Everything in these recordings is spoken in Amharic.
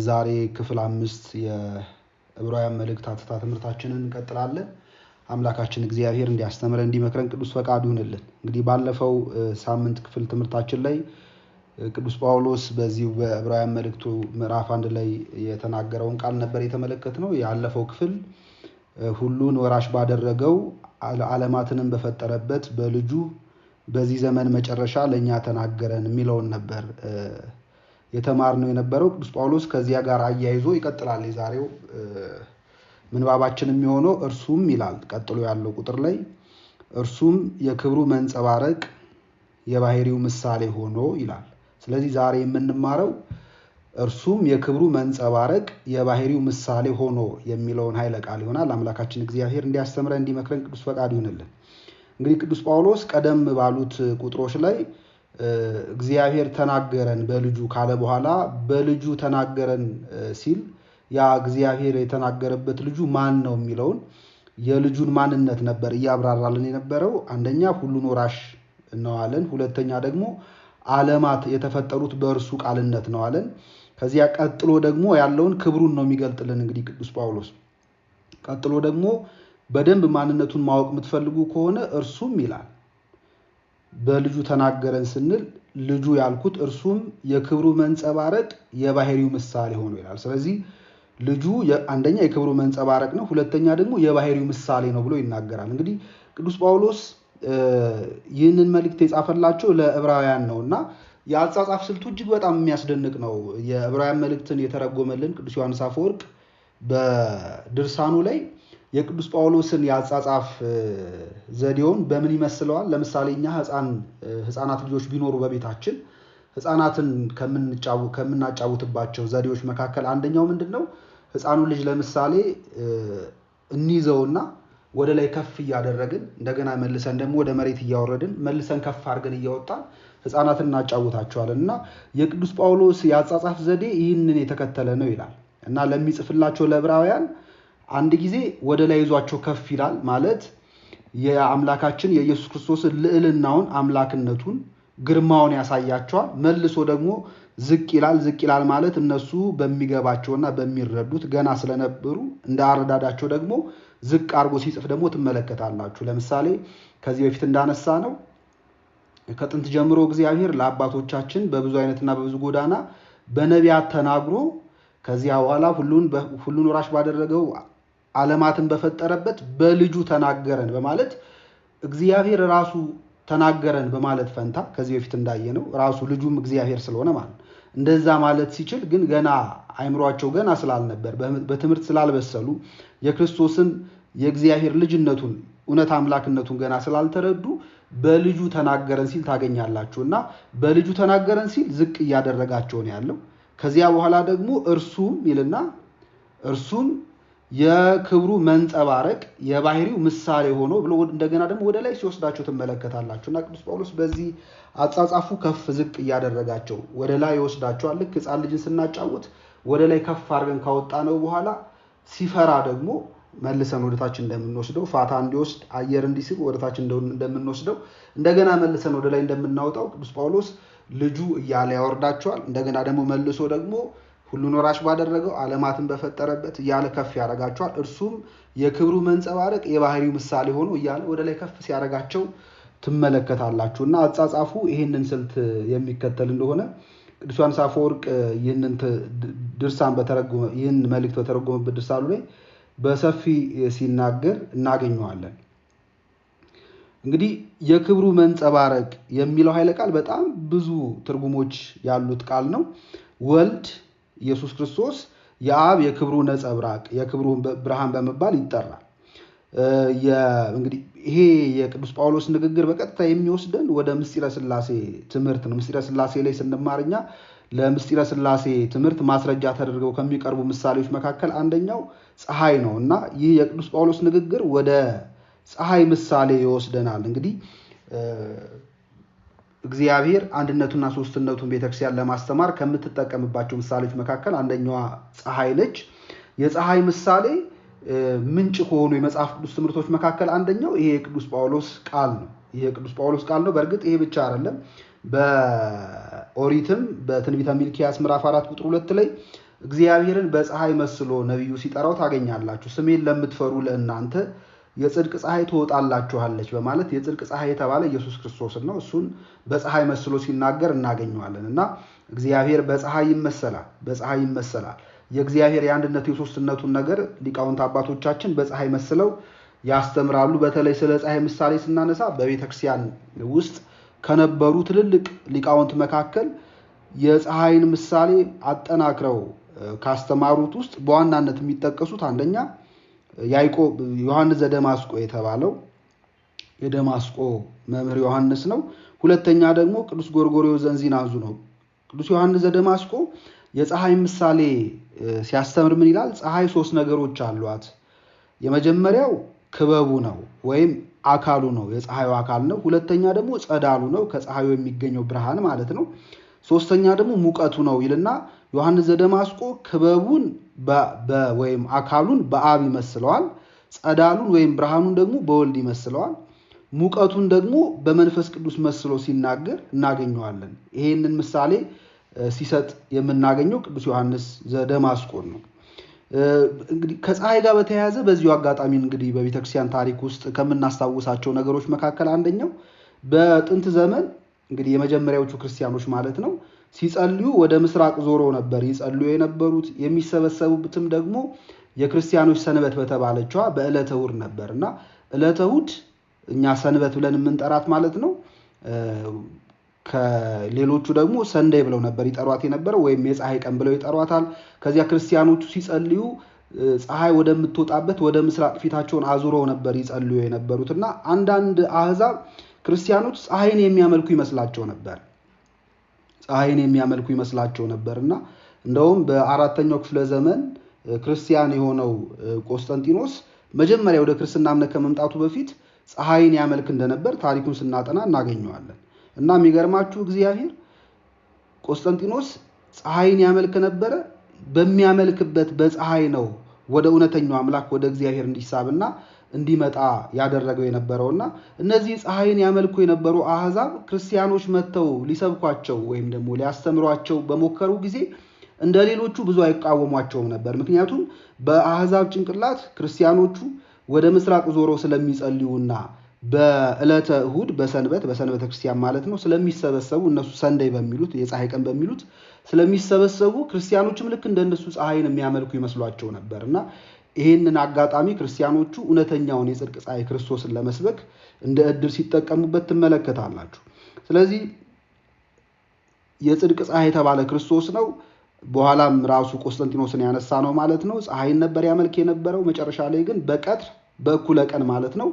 ዛሬ ክፍል 5 የዕብራውያን መልእክት አተታ ትምህርታችንን እንቀጥላለን። አምላካችን እግዚአብሔር እንዲያስተምረን እንዲመክረን ቅዱስ ፈቃዱ ይሁንልን። እንግዲህ ባለፈው ሳምንት ክፍል ትምህርታችን ላይ ቅዱስ ጳውሎስ በዚህ በዕብራውያን መልእክቱ ምዕራፍ 1 ላይ የተናገረውን ቃል ነበር የተመለከትነው። ያለፈው ክፍል ሁሉን ወራሽ ባደረገው ዓለማትንም በፈጠረበት በልጁ በዚህ ዘመን መጨረሻ ለኛ ተናገረን የሚለውን ነበር የተማርነው የነበረው። ቅዱስ ጳውሎስ ከዚያ ጋር አያይዞ ይቀጥላል። የዛሬው ምንባባችን የሚሆነው እርሱም ይላል ቀጥሎ ያለው ቁጥር ላይ እርሱም የክብሩ መንጸባረቅ የባህሪው ምሳሌ ሆኖ ይላል። ስለዚህ ዛሬ የምንማረው እርሱም የክብሩ መንጸባረቅ የባህሪው ምሳሌ ሆኖ የሚለውን ኃይለ ቃል ይሆናል። አምላካችን እግዚአብሔር እንዲያስተምረን እንዲመክረን ቅዱስ ፈቃዱ ይሁንልን። እንግዲህ ቅዱስ ጳውሎስ ቀደም ባሉት ቁጥሮች ላይ እግዚአብሔር ተናገረን በልጁ ካለ በኋላ በልጁ ተናገረን ሲል ያ እግዚአብሔር የተናገረበት ልጁ ማን ነው የሚለውን የልጁን ማንነት ነበር እያብራራልን የነበረው። አንደኛ ሁሉን ወራሽ ነው አለን። ሁለተኛ ደግሞ ዓለማት የተፈጠሩት በእርሱ ቃልነት ነው አለን። ከዚያ ቀጥሎ ደግሞ ያለውን ክብሩን ነው የሚገልጥልን እንግዲህ ቅዱስ ጳውሎስ። ቀጥሎ ደግሞ በደንብ ማንነቱን ማወቅ የምትፈልጉ ከሆነ እርሱም ይላል በልጁ ተናገረን ስንል ልጁ ያልኩት እርሱም የክብሩ መንጸባረቅ የባህሪው ምሳሌ ሆኖ ይላል። ስለዚህ ልጁ አንደኛ የክብሩ መንጸባረቅ ነው፣ ሁለተኛ ደግሞ የባህሪው ምሳሌ ነው ብሎ ይናገራል። እንግዲህ ቅዱስ ጳውሎስ ይህንን መልእክት የጻፈላቸው ለዕብራውያን ነው እና የአጻጻፍ ስልቱ እጅግ በጣም የሚያስደንቅ ነው። የዕብራውያን መልእክትን የተረጎመልን ቅዱስ ዮሐንስ አፈወርቅ በድርሳኑ ላይ የቅዱስ ጳውሎስን የአጻጻፍ ዘዴውን በምን ይመስለዋል? ለምሳሌ እኛ ህፃናት ልጆች ቢኖሩ በቤታችን ህፃናትን ከምናጫውትባቸው ዘዴዎች መካከል አንደኛው ምንድን ነው? ህፃኑ ልጅ ለምሳሌ እንይዘውና ወደ ላይ ከፍ እያደረግን እንደገና መልሰን ደግሞ ወደ መሬት እያወረድን መልሰን ከፍ አድርገን እያወጣን ህፃናትን እናጫውታቸዋለን። እና የቅዱስ ጳውሎስ የአጻጻፍ ዘዴ ይህንን የተከተለ ነው ይላል እና ለሚጽፍላቸው ለዕብራውያን አንድ ጊዜ ወደ ላይ ይዟቸው ከፍ ይላል ማለት የአምላካችን የኢየሱስ ክርስቶስን ልዕልናውን፣ አምላክነቱን፣ ግርማውን ያሳያቸዋል። መልሶ ደግሞ ዝቅ ይላል ማለት እነሱ በሚገባቸውና በሚረዱት ገና ስለነበሩ እንደ አረዳዳቸው ደግሞ ዝቅ አድርጎ ሲጽፍ ደግሞ ትመለከታላችሁ። ለምሳሌ ከዚህ በፊት እንዳነሳ ነው ከጥንት ጀምሮ እግዚአብሔር ለአባቶቻችን በብዙ አይነትና በብዙ ጎዳና በነቢያት ተናግሮ ከዚያ በኋላ ሁሉን ወራሽ ባደረገው ዓለማትን በፈጠረበት በልጁ ተናገረን በማለት እግዚአብሔር ራሱ ተናገረን በማለት ፈንታ ከዚህ በፊት እንዳየነው ራሱ ልጁም እግዚአብሔር ስለሆነ ማለት እንደዛ ማለት ሲችል ግን ገና አይምሯቸው ገና ስላልነበር በትምህርት ስላልበሰሉ የክርስቶስን የእግዚአብሔር ልጅነቱን እውነት አምላክነቱን ገና ስላልተረዱ በልጁ ተናገረን ሲል ታገኛላችሁ እና በልጁ ተናገረን ሲል ዝቅ እያደረጋቸው ነው ያለው። ከዚያ በኋላ ደግሞ እርሱም ይልና እርሱም የክብሩ መንጸባረቅ የባህሪው ምሳሌ ሆኖ ብሎ እንደገና ደግሞ ወደ ላይ ሲወስዳቸው ትመለከታላችሁ እና ቅዱስ ጳውሎስ በዚህ አጻጻፉ ከፍ ዝቅ እያደረጋቸው ወደ ላይ ይወስዳቸዋል። ልክ ሕፃን ልጅን ስናጫውት ወደ ላይ ከፍ አድርገን ካወጣ ነው በኋላ ሲፈራ ደግሞ መልሰን ወደታች እንደምንወስደው ፋታ እንዲወስድ አየር እንዲስብ ወደታች እንደምንወስደው እንደገና መልሰን ወደ ላይ እንደምናወጣው ቅዱስ ጳውሎስ ልጁ እያለ ያወርዳቸዋል። እንደገና ደግሞ መልሶ ደግሞ ሁሉን ወራሽ ባደረገው ዓለማትን በፈጠረበት እያለ ከፍ ያደርጋቸዋል። እርሱም የክብሩ መንጸባረቅ የባህሪው ምሳሌ ሆኖ እያለ ወደ ላይ ከፍ ሲያደርጋቸው ትመለከታላችሁ እና አጻጻፉ ይህንን ስልት የሚከተል እንደሆነ ቅዱስ ዮሐንስ አፈወርቅ ይህንን መልእክት በተረጎመበት ድርሳኑ ላይ በሰፊ ሲናገር እናገኘዋለን። እንግዲህ የክብሩ መንጸባረቅ የሚለው ኃይለ ቃል በጣም ብዙ ትርጉሞች ያሉት ቃል ነው። ወልድ ኢየሱስ ክርስቶስ የአብ የክብሩ ነጸብራቅ የክብሩ ብርሃን በመባል ይጠራል። እንግዲህ ይሄ የቅዱስ ጳውሎስ ንግግር በቀጥታ የሚወስደን ወደ ምስጢረ ሥላሴ ትምህርት ነው። ምስጢረ ሥላሴ ላይ ስንማርኛ ለምስጢረ ሥላሴ ትምህርት ማስረጃ ተደርገው ከሚቀርቡ ምሳሌዎች መካከል አንደኛው ፀሐይ ነው እና ይህ የቅዱስ ጳውሎስ ንግግር ወደ ፀሐይ ምሳሌ ይወስደናል። እንግዲህ እግዚአብሔር አንድነቱና ሶስትነቱን ቤተክርስቲያን ለማስተማር ከምትጠቀምባቸው ምሳሌዎች መካከል አንደኛዋ ፀሐይ ነች። የፀሐይ ምሳሌ ምንጭ ከሆኑ የመጽሐፍ ቅዱስ ትምህርቶች መካከል አንደኛው ይሄ የቅዱስ ጳውሎስ ቃል ነው። በእርግጥ ይሄ ብቻ አይደለም። በኦሪትም በትንቢተ ሚልክያስ ምዕራፍ 4 ቁጥር 2 ላይ እግዚአብሔርን በፀሐይ መስሎ ነብዩ ሲጠራው ታገኛላችሁ። ስሜን ለምትፈሩ ለእናንተ የጽድቅ ፀሐይ ትወጣላችኋለች በማለት የጽድቅ ፀሐይ የተባለ ኢየሱስ ክርስቶስ ነው። እሱን በፀሐይ መስሎ ሲናገር እናገኘዋለን እና እግዚአብሔር በፀሐይ ይመሰላል። የእግዚአብሔር የአንድነቱ የሶስትነቱን ነገር ሊቃውንት አባቶቻችን በፀሐይ መስለው ያስተምራሉ። በተለይ ስለ ፀሐይ ምሳሌ ስናነሳ በቤተክርስቲያን ውስጥ ከነበሩ ትልልቅ ሊቃውንት መካከል የፀሐይን ምሳሌ አጠናክረው ካስተማሩት ውስጥ በዋናነት የሚጠቀሱት አንደኛ ዮሐንስ ዘደማስቆ የተባለው የደማስቆ መምህር ዮሐንስ ነው። ሁለተኛ ደግሞ ቅዱስ ጎርጎርዮስ ዘእንዚናዙ ነው። ቅዱስ ዮሐንስ ዘደማስቆ የፀሐይ ምሳሌ ሲያስተምር ምን ይላል? ፀሐይ 3 ነገሮች አሏት። የመጀመሪያው ክበቡ ነው ወይም አካሉ ነው፣ የፀሐዩ አካል ነው። ሁለተኛ ደግሞ ጸዳሉ ነው፣ ከፀሐዩ የሚገኘው ብርሃን ማለት ነው። ሶስተኛ ደግሞ ሙቀቱ ነው ይልና ዮሐንስ ዘደማስቆ ክበቡን ወይም አካሉን በአብ ይመስለዋል፣ ጸዳሉን ወይም ብርሃኑን ደግሞ በወልድ ይመስለዋል፣ ሙቀቱን ደግሞ በመንፈስ ቅዱስ መስሎ ሲናገር እናገኘዋለን። ይሄንን ምሳሌ ሲሰጥ የምናገኘው ቅዱስ ዮሐንስ ዘደማስቆን ነው። እንግዲህ ከፀሐይ ጋር በተያያዘ በዚሁ አጋጣሚ እንግዲህ በቤተክርስቲያን ታሪክ ውስጥ ከምናስታውሳቸው ነገሮች መካከል አንደኛው በጥንት ዘመን እንግዲህ የመጀመሪያዎቹ ክርስቲያኖች ማለት ነው ሲጸልዩ ወደ ምስራቅ ዞሮ ነበር ይጸልዩ የነበሩት። የሚሰበሰቡትም ደግሞ የክርስቲያኖች ሰንበት በተባለችዋ በዕለተ እሑድ ነበርና ዕለተ እሑድ እኛ ሰንበት ብለን የምንጠራት ማለት ነው። ከሌሎቹ ደግሞ ሰንደይ ብለው ነበር ይጠሯት የነበረው ወይም የፀሐይ ቀን ብለው ይጠሯታል። ከዚያ ክርስቲያኖቹ ሲጸልዩ ፀሐይ ወደምትወጣበት ወደ ምስራቅ ፊታቸውን አዙረው ነበር ይጸልዩ የነበሩትና አንዳንድ አህዛብ ክርስቲያኖች ፀሐይን የሚያመልኩ ይመስላቸው ነበርና እንደውም በአራተኛው ክፍለ ዘመን ክርስቲያን የሆነው ቆስጠንጢኖስ መጀመሪያ ወደ ክርስትና እምነት ከመምጣቱ በፊት ፀሐይን ያመልክ እንደነበር ታሪኩን ስናጠና እናገኘዋለን። እና የሚገርማችሁ እግዚአብሔር ቆስጠንጢኖስ ፀሐይን ያመልክ ነበረ። በሚያመልክበት በፀሐይ ነው ወደ እውነተኛው አምላክ ወደ እግዚአብሔር እንዲሳብና እንዲመጣ ያደረገው የነበረውና እነዚህ ፀሐይን ያመልኩ የነበሩ አህዛብ ክርስቲያኖች መተው ሊሰብኳቸው ወይም ደግሞ ሊያስተምሯቸው በሞከሩ ጊዜ እንደሌሎቹ ብዙ አይቃወሟቸውም ነበር። ምክንያቱም በአህዛብ ጭንቅላት ክርስቲያኖቹ ወደ ምስራቅ ዞሮ ስለሚጸልዩና በዕለተ እሑድ በሰንበተ ክርስቲያን ማለት ነው ስለሚሰበሰቡ እነሱ ሰንደይ በሚሉት የፀሐይ ቀን በሚሉት ስለሚሰበሰቡ ክርስቲያኖችም ልክ እንደነሱ ፀሐይን የሚያመልኩ ይመስሏቸው ነበርና ይሄንን አጋጣሚ ክርስቲያኖቹ እውነተኛውን የጽድቅ ፀሐይ ክርስቶስን ለመስበክ እንደ ዕድል ሲጠቀሙበት ትመለከታላችሁ። ስለዚህ የጽድቅ ፀሐይ የተባለ ክርስቶስ ነው። በኋላም ራሱ ቆስጠንጢኖስን ያነሳ ነው ማለት ነው። ፀሐይን ነበር ያመልክ የነበረው። መጨረሻ ላይ ግን በቀትር በእኩለ ቀን ማለት ነው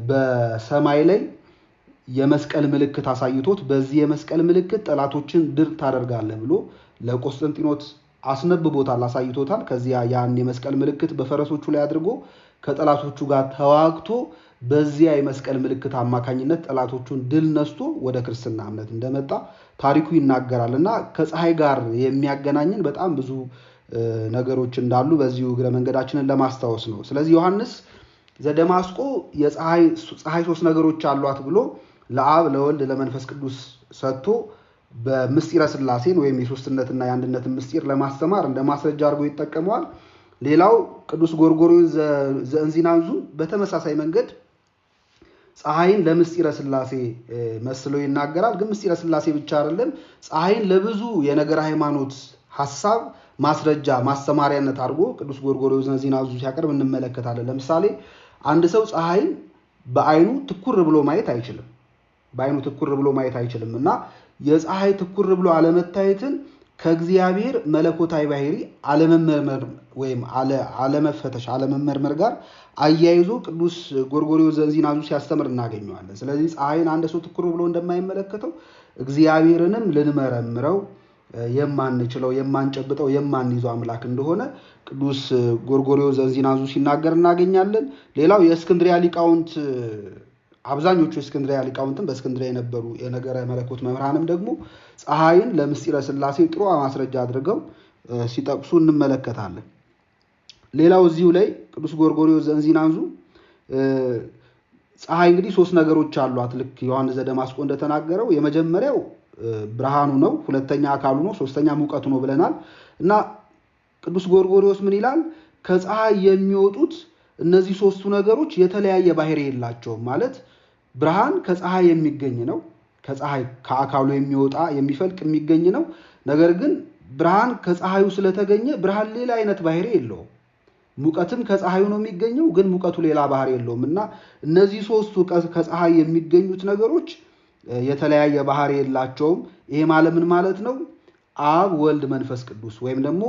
በሰማይ ላይ የመስቀል ምልክት አሳይቶት በዚህ የመስቀል ምልክት ጠላቶችን ድል ታደርጋለህ ብሎ ለቆስጠንጢኖስ አስነብቦታል፣ አሳይቶታል። ከዚያ ያን የመስቀል ምልክት በፈረሶቹ ላይ አድርጎ ከጠላቶቹ ጋር ተዋግቶ በዚያ የመስቀል ምልክት አማካኝነት ጠላቶቹን ድል ነስቶ ወደ ክርስትና እምነት እንደመጣ ታሪኩ ይናገራልና ከፀሐይ ጋር የሚያገናኝን በጣም ብዙ ነገሮች እንዳሉ በዚሁ እግረ መንገዳችንን ለማስታወስ ነው። ስለዚህ ዮሐንስ ዘደማስቆ ፀሐይ 3 ነገሮች አሏት ብሎ ለአብ ለወልድ ለመንፈስ ቅዱስ ሰጥቶ በምስጢረ ሥላሴን ወይም የሶስትነትና የአንድነትን ምስጢር ለማስተማር እንደ ማስረጃ አድርጎ ይጠቀመዋል። ሌላው ቅዱስ ጎርጎርዮስ ዘእንዚናዙ በተመሳሳይ መንገድ ፀሐይን ለምስጢረ ሥላሴ መስሎ ይናገራል። ግን ምስጢረ ሥላሴ ብቻ አይደለም፣ ፀሐይን ለብዙ የነገር ሃይማኖት ሐሳብ ማስረጃ ማስተማሪያነት አድርጎ ቅዱስ ጎርጎርዮስ ዘእንዚናዙ ሲያቀርብ እንመለከታለን። ለምሳሌ አንድ ሰው ፀሐይን በአይኑ ትኩር ብሎ ማየት አይችልም እና የፀሐይ ትኩር ብሎ አለመታየትን ከእግዚአብሔር መለኮታዊ ባህሪ አለመመርመር ወይም አለመፈተሽ አለመመርመር ጋር አያይዞ ቅዱስ ጎርጎርዮስ ዘእንዚናዙ ሲያስተምር እናገኘዋለን። ስለዚህ ፀሐይን አንድ ሰው ትኩር ብሎ እንደማይመለከተው እግዚአብሔርንም ልንመረምረው የማንችለው የማንጨብጠው የማንይዘው አምላክ እንደሆነ ቅዱስ ጎርጎርዮስ ዘእንዚናዙ ሲናገር እናገኛለን። ሌላው የእስክንድሪያ ሊቃውንት አብዛኞቹ የእስክንድሪያ ሊቃውንትም በእስክንድሪያ የነበሩ የነገረ መለኮት መምህራንም ደግሞ ፀሐይን ለምስጢረ ሥላሴ ጥሩ ማስረጃ አድርገው ሲጠቅሱ እንመለከታለን። ሌላው እዚሁ ላይ ቅዱስ ጎርጎርዮስ ዘእንዚናዙ ፀሐይ እንግዲህ 3 ነገሮች አሏት ልክ ዮሐንስ ዘደማስቆ እንደተናገረው የመጀመሪያው ብርሃኑ ነው፣ ሁለተኛ አካሉ ነው፣ ሶስተኛ ሙቀቱ ነው ብለናል። እና ቅዱስ ጎርጎርዮስ ምን ይላል? ከፀሐይ የሚወጡት እነዚህ ሶስቱ ነገሮች የተለያየ ባህሪ የላቸውም። ማለት ብርሃን ከፀሐይ የሚገኝ ነው። ከፀሐይ ከአካሉ የሚወጣ የሚፈልቅ የሚገኝ ነው። ነገር ግን ብርሃን ከፀሐዩ ስለተገኘ ብርሃን ሌላ አይነት ባህሪ የለውም። ሙቀትም ከፀሐዩ ነው የሚገኘው፣ ግን ሙቀቱ ሌላ ባህሪ የለውም እና እነዚህ ሶስቱ ከፀሐይ የሚገኙት ነገሮች የተለያየ ባህሪ የላቸውም። ይሄ ማለት ምን ማለት ነው? አብ ወልድ መንፈስ ቅዱስ ወይም ደግሞ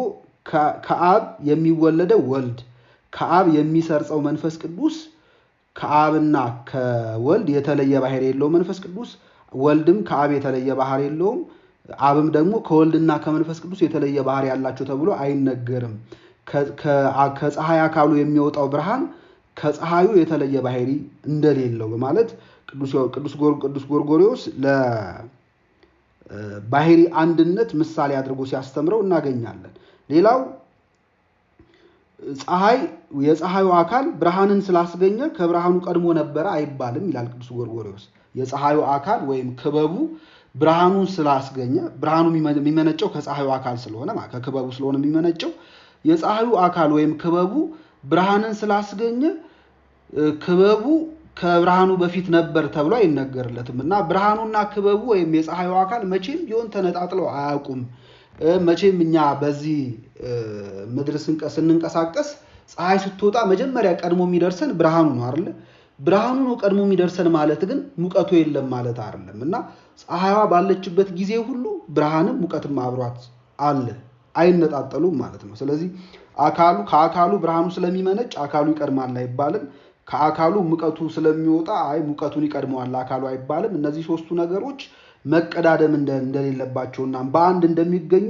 ከአብ የሚወለደው ወልድ ከአብ የሚሰርጸው መንፈስ ቅዱስ ከአብና ከወልድ የተለየ ባህሪ የለውም። መንፈስ ቅዱስ ወልድም ከአብ የተለየ ባህሪ የለውም። አብም ደግሞ ከወልድና ከመንፈስ ቅዱስ የተለየ ባህሪ ያላቸው ተብሎ አይነገርም። ከፀሐይ አካሉ የሚወጣው ብርሃን ከፀሐዩ የተለየ ባህሪ እንደሌለው በማለት ቅዱስ ጎርጎርዮስ ለባህሪ አንድነት ምሳሌ አድርጎ ሲያስተምረው እናገኛለን። ሌላው የፀሐዩ አካል ብርሃንን ስላስገኘ ከብርሃኑ ቀድሞ ነበረ አይባልም ይላል ቅዱስ ጎርጎርዮስ። የፀሐዩ አካል ወይም ክበቡ ብርሃኑን ስላስገኘ፣ ብርሃኑ የሚመነጨው ከፀሐዩ አካል ስለሆነ ከክበቡ ስለሆነ የሚመነጨው የፀሐዩ አካል ወይም ክበቡ ብርሃንን ስላስገኘ ክበቡ ከብርሃኑ በፊት ነበር ተብሎ አይነገርለትም እና ብርሃኑና ክበቡ ወይም የፀሐዩ አካል መቼም ቢሆን ተነጣጥለው አያውቁም። መቼም እኛ በዚህ ምድር ስንንቀሳቀስ ፀሐይ ስትወጣ መጀመሪያ ቀድሞ የሚደርሰን ብርሃኑ ነው አይደል? ብርሃኑ ነው ቀድሞ የሚደርሰን ማለት ግን ሙቀቱ የለም ማለት አይደለም እና ፀሐይዋ ባለችበት ጊዜ ሁሉ ብርሃንም ሙቀትም አብሯት አለ፣ አይነጣጠሉም ማለት ነው። ስለዚህ ከአካሉ ብርሃኑ ስለሚመነጭ አካሉ ይቀድማል አይባልም። ከአካሉ ሙቀቱ ስለሚወጣ ሙቀቱን ይቀድመዋል አካሉ አይባልም። እነዚህ ሶስቱ ነገሮች መቀዳደም እንደሌለባቸውና በአንድ እንደሚገኙ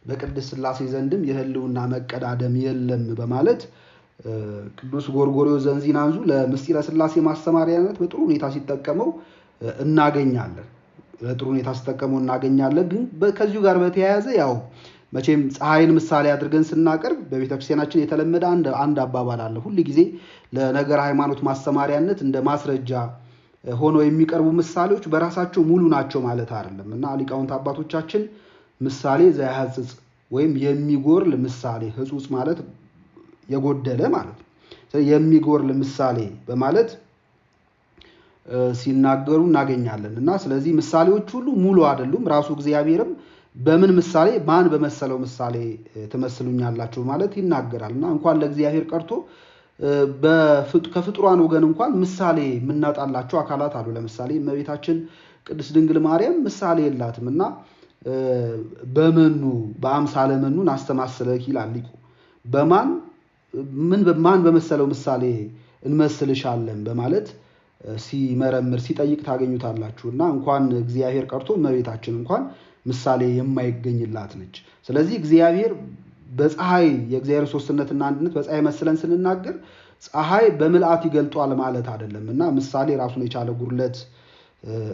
በቅድስት ሥላሴ ዘንድም የህልውና መቀዳደም የለም በማለት ቅዱስ ጎርጎርዮስ ዘእንዚናንዙ ለምስጢረ ሥላሴ ማስተማሪያነት በጥሩ ሁኔታ ሲጠቀመው እናገኛለን። ግን ከዚሁ ጋር በተያያዘ ያው መቼም ፀሐይን ምሳሌ አድርገን ስናቀርብ በቤተክርስቲያናችን የተለመደ አንድ አባባል አለ። ሁሉ ጊዜ ለነገር ሃይማኖት ማስተማሪያነት እንደ ማስረጃ ሆነው የሚቀርቡ ምሳሌዎች በራሳቸው ሙሉ ናቸው ማለት አይደለም እና ሊቃውንት አባቶቻችን ምሳሌ ዘያህጽጽ ወይም የሚጎርል ምሳሌ፣ ህጹጽ ማለት የጎደለ ማለት ነው። የሚጎርል ምሳሌ በማለት ሲናገሩ እናገኛለን እና ስለዚህ ምሳሌዎች ሁሉ ሙሉ አይደሉም። ራሱ እግዚአብሔርም በምን ምሳሌ ማን በመሰለው ምሳሌ ትመስሉኛላችሁ ማለት ይናገራል እና እንኳን ለእግዚአብሔር ቀርቶ ከፍጡራን ወገን እንኳን ምሳሌ የምናጣላቸው አካላት አሉ። ለምሳሌ እመቤታችን ቅድስት ድንግል ማርያም ምሳሌ የላትም እና በአምሳለ መኑን አስተማሰለኪ ይላል ሊቁ። ማን በመሰለው ምሳሌ እንመስልሻለን በማለት ሲመረምር ሲጠይቅ ታገኙታላችሁ እና እንኳን እግዚአብሔር ቀርቶ እመቤታችን እንኳን ምሳሌ የማይገኝላት ነች። ስለዚህ እግዚአብሔር በፀሐይ የእግዚአብሔር ሶስትነትና አንድነት በፀሐይ መስለን ስንናገር ፀሐይ በምልአት ይገልጧል ማለት አይደለም እና ምሳሌ ራሱን የቻለ ጉድለት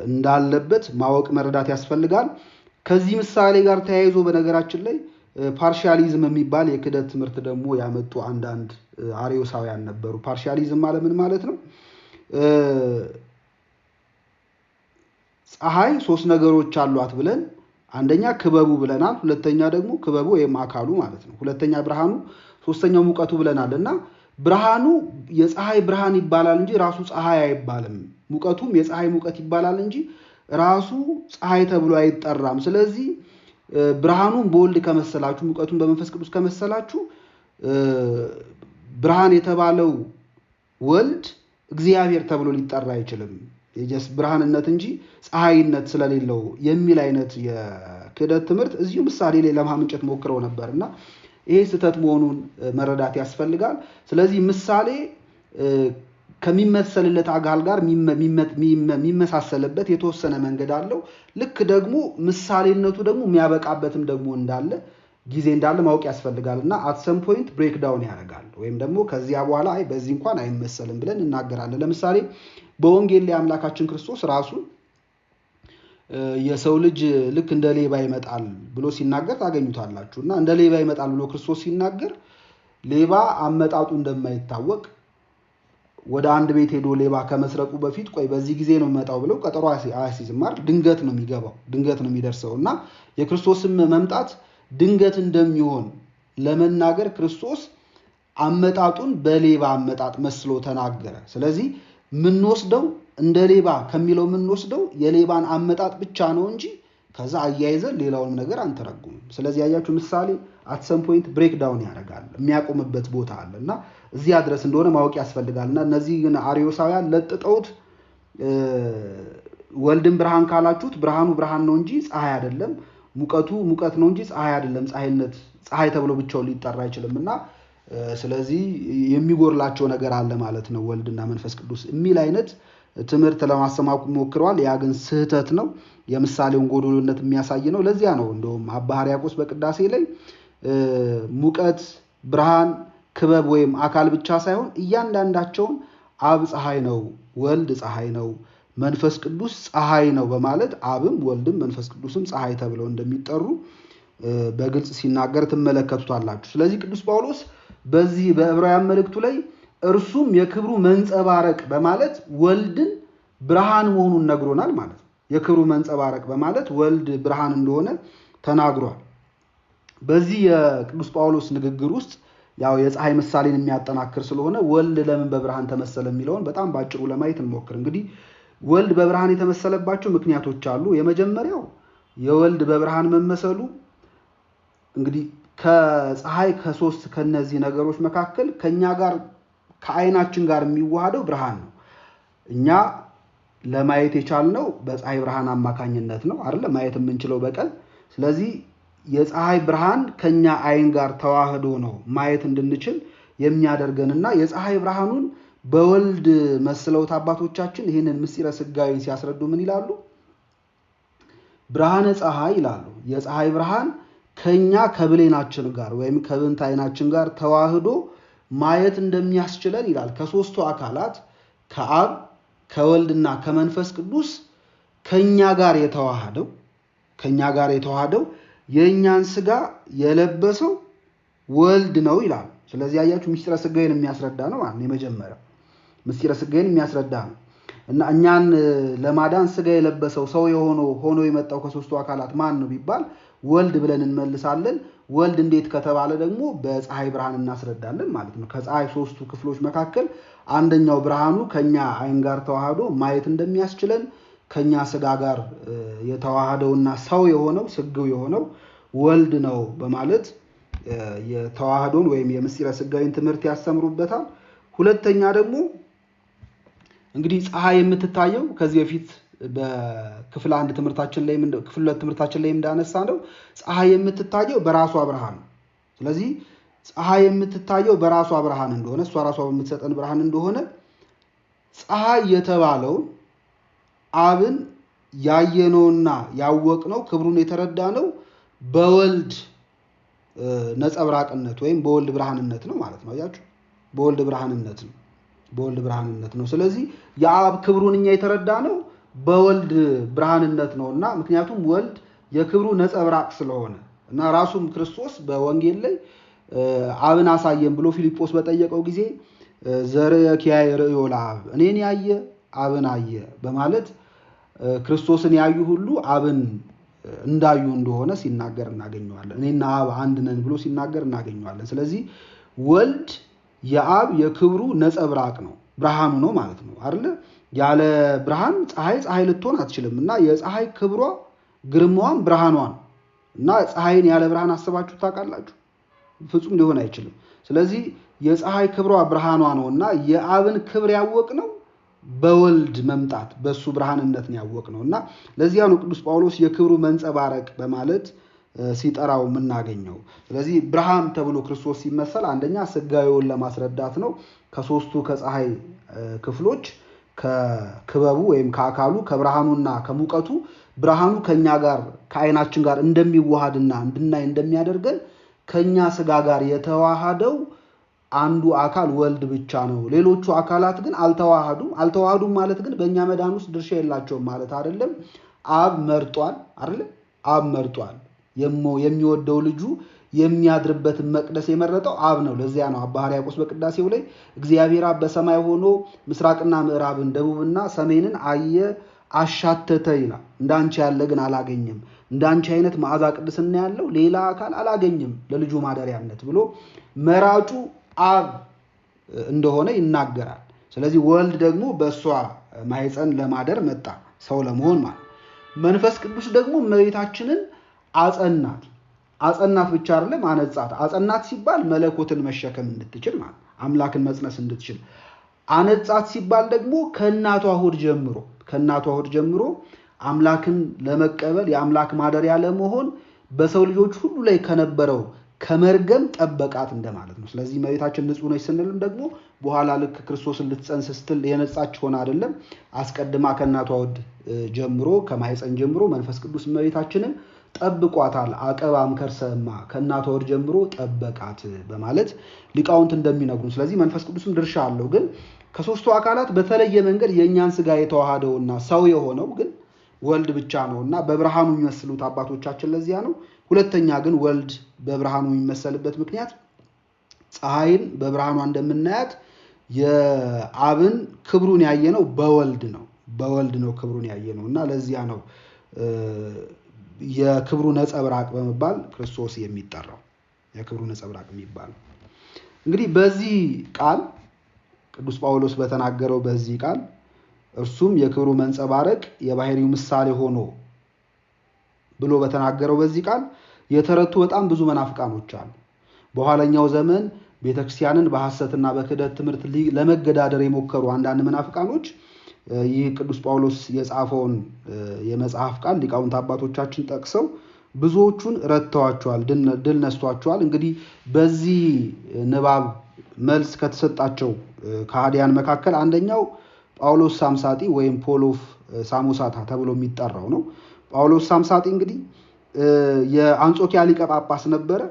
እንዳለበት ማወቅ መረዳት ያስፈልጋል። ከዚህ ምሳሌ ጋር ተያይዞ በነገራችን ላይ ፓርሻሊዝም የሚባል የክህደት ትምህርት ደግሞ ያመጡ አንዳንድ አርዮሳውያን ነበሩ። ፓርሻሊዝም ማለት ምን ማለት ነው? ፀሐይ ሶስት ነገሮች አሏት ብለን አንደኛ ክበቡ ብለናል። ሁለተኛ ደግሞ ክበቡ ወይም አካሉ ማለት ነው። ሁለተኛ ብርሃኑ፣ ሶስተኛው ሙቀቱ ብለናል እና ብርሃኑ የፀሐይ ብርሃን ይባላል እንጂ ራሱ ፀሐይ አይባልም። ሙቀቱም የፀሐይ ሙቀት ይባላል እንጂ ራሱ ፀሐይ ተብሎ አይጠራም። ስለዚህ ብርሃኑን በወልድ ከመሰላችሁ፣ ሙቀቱን በመንፈስ ቅዱስ ከመሰላችሁ ብርሃን የተባለው ወልድ እግዚአብሔር ተብሎ ሊጠራ አይችልም። የጀስ ብርሃንነት እንጂ ፀሐይነት ስለሌለው የሚል አይነት የክህደት ትምህርት እዚሁ ምሳሌ ላይ ለማመንጨት ሞክረው ነበርና ይሄ ስህተት መሆኑን መረዳት ያስፈልጋል። ስለዚህ ምሳሌ ከሚመሰልለት አካል ጋር የሚመሳሰልበት የተወሰነ መንገድ አለው። ልክ ደግሞ ምሳሌነቱ ደግሞ የሚያበቃበትም ደግሞ ጊዜ እንዳለ ማወቅ ያስፈልጋል እና አት ሰም ፖይንት ብሬክ ዳውን ያደርጋል ወይም ደግሞ ከዚያ በኋላ በዚህ እንኳን አይመሰልም ብለን እናገራለን። ለምሳሌ በወንጌል ላይ አምላካችን ክርስቶስ ራሱ የሰው ልጅ ልክ እንደ ሌባ ይመጣል ብሎ ሲናገር ታገኙታላችሁ እና እንደ ሌባ ይመጣል ብሎ ክርስቶስ ሲናገር ሌባ አመጣጡ እንደማይታወቅ ወደ አንድ ቤት ሄዶ ሌባ ከመስረቁ በፊት ቆይ በዚህ ጊዜ ነው መጣው ብለው ቀጠሮ አያስይዝም አይደል? ድንገት ነው የሚደርሰው እና የክርስቶስም መምጣት ድንገት እንደሚሆን ለመናገር ክርስቶስ አመጣጡን በሌባ አመጣጥ መስሎ ተናገረ። ስለዚህ ምንወስደው እንደ ሌባ ከሚለው ምንወስደው የሌባን አመጣጥ ብቻ ነው እንጂ ከዛ አያይዘን ሌላውንም ነገር አንተረጉምም። ስለዚህ ያያችሁ ምሳሌ at some point break down ያደርጋል፣ የሚያቆምበት ቦታ አለና እዚያ ድረስ እንደሆነ ማወቅ ያስፈልጋልና እነዚህ ግን አርዮሳውያን ለጥጠውት ወልድን ብርሃን ካላችሁት ብርሃኑ ብርሃን ነው እንጂ ፀሐይ አይደለም፣ ሙቀቱ ሙቀት ነው እንጂ ፀሐይ አይደለም፣ ፀሐይ ተብሎ ብቻውን ሊጠራ አይችልምና ስለዚህ የሚጎርላቸው ነገር አለ ማለት ነው ወልድና መንፈስ ቅዱስ የሚል አይነት ትምህርት ለማስተማር ሞክረዋል። ያ ግን ስህተት ነው፣ የምሳሌውን ጎዶሎነት የሚያሳይ ነው። ለዚያ ነው እንደውም አባ ሕርያቆስ በቅዳሴ ላይ ሙቀት፣ ብርሃን፣ ክበብ ወይም አካል ብቻ ሳይሆን እያንዳንዳቸውን አብ ፀሐይ ነው፣ ወልድ ፀሐይ ነው፣ መንፈስ ቅዱስ ፀሐይ ነው በማለት አብም ወልድም መንፈስ ቅዱስም ፀሐይ ተብለው እንደሚጠሩ በግልጽ ሲናገር ትመለከቱታላችሁ። ስለዚህ ቅዱስ ጳውሎስ በዚህ በዕብራውያን መልእክቱ ላይ እርሱም የክብሩ መንጸባረቅ በማለት ወልድን ብርሃን መሆኑን ነግሮናል ማለት ነው። የክብሩ መንጸባረቅ በማለት ወልድ ብርሃን እንደሆነ ተናግሯል። በዚህ የቅዱስ ጳውሎስ ንግግር ውስጥ ያው የፀሐይ ምሳሌን የሚያጠናክር ስለሆነ ወልድ ለምን በብርሃን ተመሰለ የሚለውን በጣም ባጭሩ ለማየት እንሞክር። እንግዲህ ወልድ በብርሃን የተመሰለባቸው ምክንያቶች አሉ። የመጀመሪያው የወልድ በብርሃን መመሰሉ እንግዲህ ከፀሐይ ከሶስት ከነዚህ ነገሮች መካከል ከኛ ጋር ከአይናችን ጋር የሚዋሃደው ብርሃን ነው። እኛ ለማየት የቻልነው በፀሐይ ብርሃን አማካኝነት ነው አይደል? ማየት የምንችለው በቀን። ስለዚህ የፀሐይ ብርሃን ከኛ አይን ጋር ተዋህዶ ነው ማየት እንድንችል የሚያደርገንና የፀሐይ ብርሃኑን በወልድ መስለውት አባቶቻችን ይህንን ምስጢረ ሥጋዌን ሲያስረዱ ምን ይላሉ? ብርሃነ ፀሐይ ይላሉ። የፀሐይ ብርሃን ከኛ ከብሌናችን ጋር ወይም ከብንት አይናችን ጋር ተዋህዶ ማየት እንደሚያስችለን ይላል። ከሶስቱ አካላት ከአብ ከወልድና ከመንፈስ ቅዱስ ከኛ ጋር የተዋሃደው የኛን ሥጋ የለበሰው ወልድ ነው ይላል። ስለዚህ ያያችሁ ምስጢረ ሥጋዌን የሚያስረዳ ነው ማለት ነው። የመጀመሪያው ምስጢረ ሥጋዌን የሚያስረዳ ነው እና እኛን ለማዳን ሥጋ የለበሰው ሰው ሆኖ የመጣው ከሶስቱ አካላት ማን ነው ቢባል ወልድ ብለን እንመልሳለን። ወልድ እንዴት ከተባለ ደግሞ በፀሐይ ብርሃን እናስረዳለን ማለት ነው። ከፀሐይ ሶስቱ ክፍሎች መካከል አንደኛው ብርሃኑ ከኛ አይን ጋር ተዋህዶ ማየት እንደሚያስችለን ከኛ ሥጋ ጋር የተዋሃደውና ሰው የሆነው ስግው የሆነው ወልድ ነው በማለት የተዋህዶን ወይም የምስጢረ ሥጋዌን ትምህርት ያስተምሩበታል። ሁለተኛ ደግሞ እንግዲህ ፀሐይ የምትታየው ከዚህ በፊት በክፍል 1 ትምህርታችን ላይ ክፍል 2 ትምህርታችን ላይ እንዳነሳ ነው ፀሐይ የምትታየው በራሷ ብርሃን። ስለዚህ ፀሐይ የምትታየው በራሷ ብርሃን እንደሆነ እሷ ራሷ በምትሰጠን ብርሃን እንደሆነ ፀሐይ የተባለው አብን ያየነውና ያወቅነው ክብሩን የተረዳነው በወልድ ነጸብራቅነት ወይም በወልድ ብርሃንነት ነው ማለት ነው። አያችሁ በወልድ ብርሃንነት ነው። ስለዚህ የአብ ክብሩን እኛ የተረዳነው በወልድ ብርሃንነት ነውና ምክንያቱም ወልድ የክብሩ ነጸብራቅ ስለሆነ እና ራሱም ክርስቶስ በወንጌል ላይ አብን አሳየን ብሎ ፊልጶስ በጠየቀው ጊዜ ዘርየኪያየ ርእዮ ለአብ እኔን ያየ አብን አየ በማለት ክርስቶስን ያዩ ሁሉ አብን እንዳዩ እንደሆነ ሲናገር እናገኘዋለን። እኔና አብ አንድ ነን ብሎ ሲናገር እናገኘዋለን። ስለዚህ ወልድ የአብ የክብሩ ነጸብራቅ ነው፣ ብርሃኑ ነው ማለት ነው አይደል? ያለ ብርሃን ፀሐይ ልትሆን አትችልም እና የፀሐይ ክብሯ ግርማዋም ብርሃኗን እና ፀሐይን ያለ ብርሃን አስባችሁ ታውቃላችሁ? ፍጹም ሊሆን አይችልም። ስለዚህ የፀሐይ ክብሯ ብርሃኗ ነውና የአብን ክብር ያወቅነው በወልድ መምጣት በሱ ብርሃንነት ነው ያወቅነውና ለዚያ ነው ቅዱስ ጳውሎስ የክብሩ መንጸባረቅ በማለት ሲጠራው የምናገኘው። ስለዚህ ብርሃን ተብሎ ክርስቶስ ሲመሰል አንደኛ ሥጋዌውን ለማስረዳት ነው። ከሶስቱ ከፀሐይ ክፍሎች ከክበቡ ወይም ከአካሉ ከብርሃኑና ከሙቀቱ ብርሃኑ ከኛ ጋር ከአይናችን ጋር እንደሚዋሃድና እንድናይ እንደሚያደርገን ከኛ ሥጋ ጋር የተዋሃደው አንዱ አካል ወልድ ብቻ ነው። ሌሎቹ አካላት ግን አልተዋሃዱም ማለት ግን በእኛ መዳን ውስጥ ድርሻ የላቸውም ማለት አይደለም። አብ መርጧል አይደል? አብ መርጧል። የሚወደው ልጁ የሚያድርበትን መቅደስ የመረጠው አብ ነው። ለዚያ ነው አባ ሕርያቆስ በቅዳሴው ላይ እግዚአብሔር አብ በሰማይ ሆኖ ምስራቅና ምዕራብን ደቡብና ሰሜንን አየ አሻተተ ይላል። እንዳንቺ ያለ ግን አላገኘም። እንዳንቺ አይነት መዓዛ ቅድስና ያለው ሌላ አካል አላገኝም ለልጁ ማደሪያነት ብሎ መራጩ አብ እንደሆነ ይናገራል። ስለዚህ ወልድ ደግሞ በእሷ ማህፀን ለማደር መጣ ሰው ለመሆን ማለት። መንፈስ ቅዱስ ደግሞ እመቤታችንን አጸናት። አጸናት ብቻ አይደለም አነጻት። አጸናት ሲባል መለኮትን መሸከም እንድትችል ማለት አምላክን መጽነስ እንድትችል። አነጻት ሲባል ደግሞ ከእናቷ ሆድ ጀምሮ አምላክን ለመቀበል የአምላክ ማደሪያ ለመሆን በሰው ልጆች ሁሉ ላይ ከነበረው ከመርገም ጠበቃት እንደማለት ነው። ስለዚህ እመቤታችን ንጹሕ ነች ስንልም ደግሞ በኋላ ልክ ክርስቶስን ልትጸንስ ስትል የነጻች ሆነ አይደለም፣ አስቀድማ ከእናቷ ሆድ ጀምሮ ከማህፀን ጀምሮ መንፈስ ቅዱስ እመቤታችንን ጠብቋታል። አቀባም ከርሰማ ከእናቷ ሆድ ጀምሮ ጠበቃት በማለት ሊቃውንት እንደሚነግሩን። ስለዚህ መንፈስ ቅዱስም ድርሻ አለው። ግን ከሶስቱ አካላት በተለየ መንገድ የእኛን ስጋ የተዋሃደውና ሰው የሆነው ግን ወልድ ብቻ ነውና በብርሃኑ የሚመስሉት አባቶቻችን ለዚያ ነው። ሁለተኛ ግን ወልድ በብርሃኑ የሚመሰልበት ምክንያት ፀሐይን በብርሃኗ እንደምናያት የአብን ክብሩን ያየነው በወልድ ነው ክብሩን ያየነውና ለዚያ ነው የክብሩ ነጸብራቅ በመባል ክርስቶስ የሚጠራው የክብሩ ነጸብራቅ የሚባለው። እንግዲህ በዚህ ቃል ቅዱስ ጳውሎስ በተናገረው በዚህ ቃል እርሱም የክብሩ መንጸባረቅ የባህሪው ምሳሌ ሆኖ ብሎ በተናገረው በዚህ ቃል የተረቱ በጣም ብዙ መናፍቃኖች አሉ። በኋለኛው ዘመን ቤተክርስቲያንን በሐሰትና በክህደት ትምህርት ለመገዳደር የሞከሩ አንዳንድ መናፍቃኖች ይህ ቅዱስ ጳውሎስ የጻፈውን የመጽሐፍ ቃል ሊቃውንት አባቶቻችን ጠቅሰው ብዙዎቹን ረድተዋቸዋል፣ ድል ነስቷቸዋል። እንግዲህ በዚህ ንባብ መልስ ከተሰጣቸው ከሃዲያን መካከል አንደኛው ጳውሎስ ሳምሳጢ ወይም ፖሎፍ ሳሞሳታ ተብሎ የሚጠራው ነው። ጳውሎስ ሳምሳጢ እንግዲህ የአንጾኪያ ሊቀ ጳጳስ ነበረ።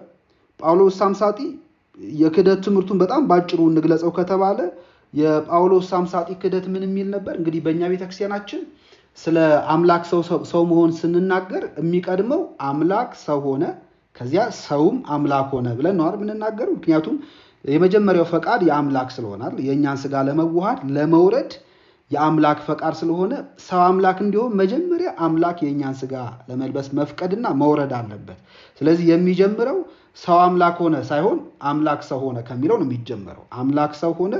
ጳውሎስ ሳምሳጢ የክህደት ትምህርቱን በጣም ባጭሩ እንግለጸው ከተባለ የጳውሎስ ሳምሳጢ ክህደት ምን የሚል ነበር? እንግዲህ በእኛ ቤተክርስቲያናችን ስለ አምላክ ሰው መሆን ስንናገር የሚቀድመው አምላክ ሰው ሆነ ከዚያ ሰውም አምላክ ሆነ ብለን ነው የምንናገረው። ምክንያቱም የመጀመሪያው ፈቃድ የአምላክ ስለሆናል የእኛን ስጋ ለመዋሃድ ለመውረድ የአምላክ ፈቃድ ስለሆነ ሰው አምላክ እንዲሆን መጀመሪያ አምላክ የእኛን ስጋ ለመልበስ መፍቀድና መውረድ አለበት። ስለዚህ የሚጀምረው ሰው አምላክ ሆነ ሳይሆን አምላክ ሰው ሆነ ከሚለው ነው የሚጀምረው። አምላክ ሰው ሆነ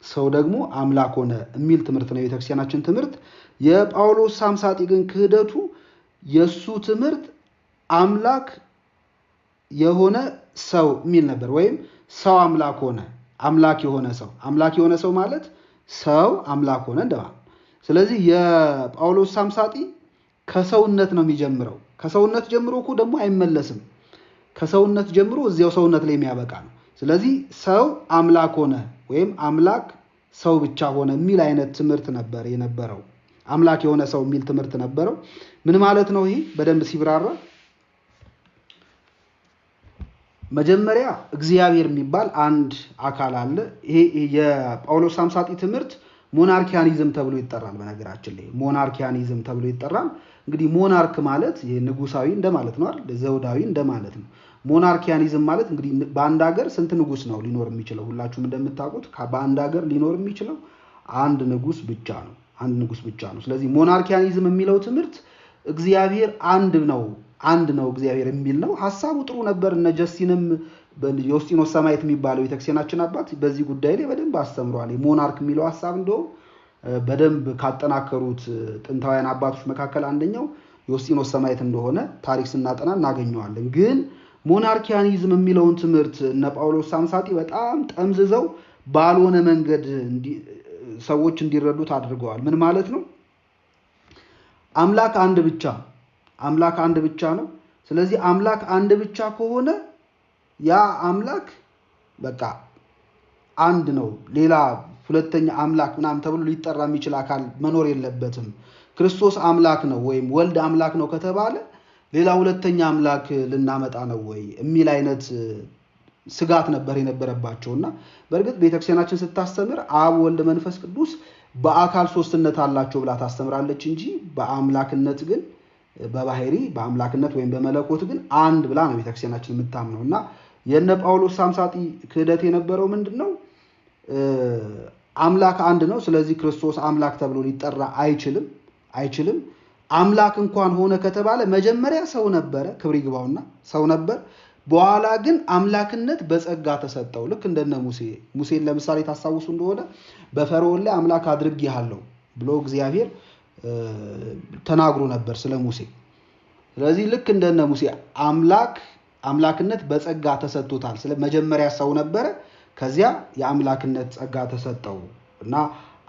ሰው ደግሞ አምላክ ሆነ የሚል ትምህርት ነው የቤተክርስቲያናችን ትምህርት። የጳውሎስ ሳምሳጢ ግን ክህደቱ የሱ ትምህርት አምላክ የሆነ ሰው የሚል ነበር። ወይም ሰው አምላክ ሆነ አምላክ የሆነ ሰው ማለት ሰው አምላክ ሆነ እንደማለት። ስለዚህ የጳውሎስ ሳምሳጢ ከሰውነት ነው የሚጀምረው። ከሰውነት ጀምሮ እኮ ደግሞ አይመለስም። ከሰውነት ጀምሮ እዚያው ሰውነት ላይ የሚያበቃ ነው። ስለዚህ ሰው አምላክ ሆነ ወይም አምላክ ሰው ብቻ ሆነ የሚል አይነት ትምህርት ነበር የነበረው። አምላክ የሆነ ሰው የሚል ትምህርት ነበረው። ምን ማለት ነው ይሄ? በደንብ ሲብራራ መጀመሪያ እግዚአብሔር የሚባል አንድ አካል አለ። ይሄ የጳውሎስ ሳምሳጢ ትምህርት ሞናርኪያኒዝም ተብሎ ይጠራል። በነገራችን ላይ ሞናርኪያኒዝም ተብሎ ይጠራል። እንግዲህ ሞናርክ ማለት ንጉሳዊ እንደማለት ነው አይደል? ዘውዳዊ እንደማለት ነው። ሞናርኪያኒዝም ማለት እንግዲህ በአንድ ሀገር ስንት ንጉስ ነው ሊኖር የሚችለው? ሁላችሁም እንደምታውቁት በአንድ ሀገር ሊኖር የሚችለው አንድ ንጉስ ብቻ ነው። ስለዚህ ሞናርኪያኒዝም የሚለው ትምህርት እግዚአብሔር አንድ ነው እግዚአብሔር የሚል ነው። ሐሳቡ ጥሩ ነበር። እነ ጀስቲንም ዮስጢኖስ ሰማዕት የሚባለው ቤተክርስቲያናችን አባት በዚህ ጉዳይ ላይ በደንብ አስተምሯል። ሞናርክ የሚለው ሐሳብ እንደው በደንብ ካጠናከሩት ጥንታውያን አባቶች መካከል አንደኛው ዮስጢኖስ ሰማዕት እንደሆነ ታሪክ ስናጠና እናገኘዋለን። ግን ሞናርኪያኒዝም የሚለውን ትምህርት እነ ጳውሎስ ሳምሳጢ በጣም ጠምዝዘው ባልሆነ መንገድ ሰዎች እንዲረዱት አድርገዋል። ምን ማለት ነው? አምላክ አንድ ብቻ ነው። ስለዚህ አምላክ አንድ ብቻ ከሆነ ያ አምላክ በቃ አንድ ነው። ሌላ ሁለተኛ አምላክ ምናምን ተብሎ ሊጠራ የሚችል አካል መኖር የለበትም። ክርስቶስ አምላክ ነው ወይም ወልድ አምላክ ነው ከተባለ ሌላ ሁለተኛ አምላክ ልናመጣ ነው ወይ የሚል አይነት ስጋት ነበር የነበረባቸውና በእርግጥ ቤተክርስቲያናችን ስታስተምር አብ ወልድ መንፈስ ቅዱስ በአካል ሶስትነት አላቸው ብላ ታስተምራለች እንጂ በአምላክነት ግን በባህሪ በአምላክነት ወይም በመለኮት ግን አንድ ብላ ነው ቤተክርስቲያናችን የምታምነውና የነ ጳውሎስ ሳምሳጢ ክህደት የነበረው ምንድነው? አምላክ አንድ ነው። ስለዚህ ክርስቶስ አምላክ ተብሎ ሊጠራ አይችልም። አምላክ እንኳን ሆነ ከተባለ መጀመሪያ ሰው ነበረ፣ ክብር ይግባውና ሰው ነበር። በኋላ ግን አምላክነት በጸጋ ተሰጠው። ልክ እንደነ ሙሴን ለምሳሌ ታስታውሱ እንደሆነ በፈርዖን ላይ አምላክ አድርጌሃለሁ ብሎ እግዚአብሔር ተናግሮ ነበር ስለ ሙሴ። ስለዚህ ልክ እንደነ ሙሴ አምላክነት በጸጋ ተሰጥቶታል። ስለ መጀመሪያ ሰው ነበረ፣ ከዚያ የአምላክነት ጸጋ ተሰጠው እና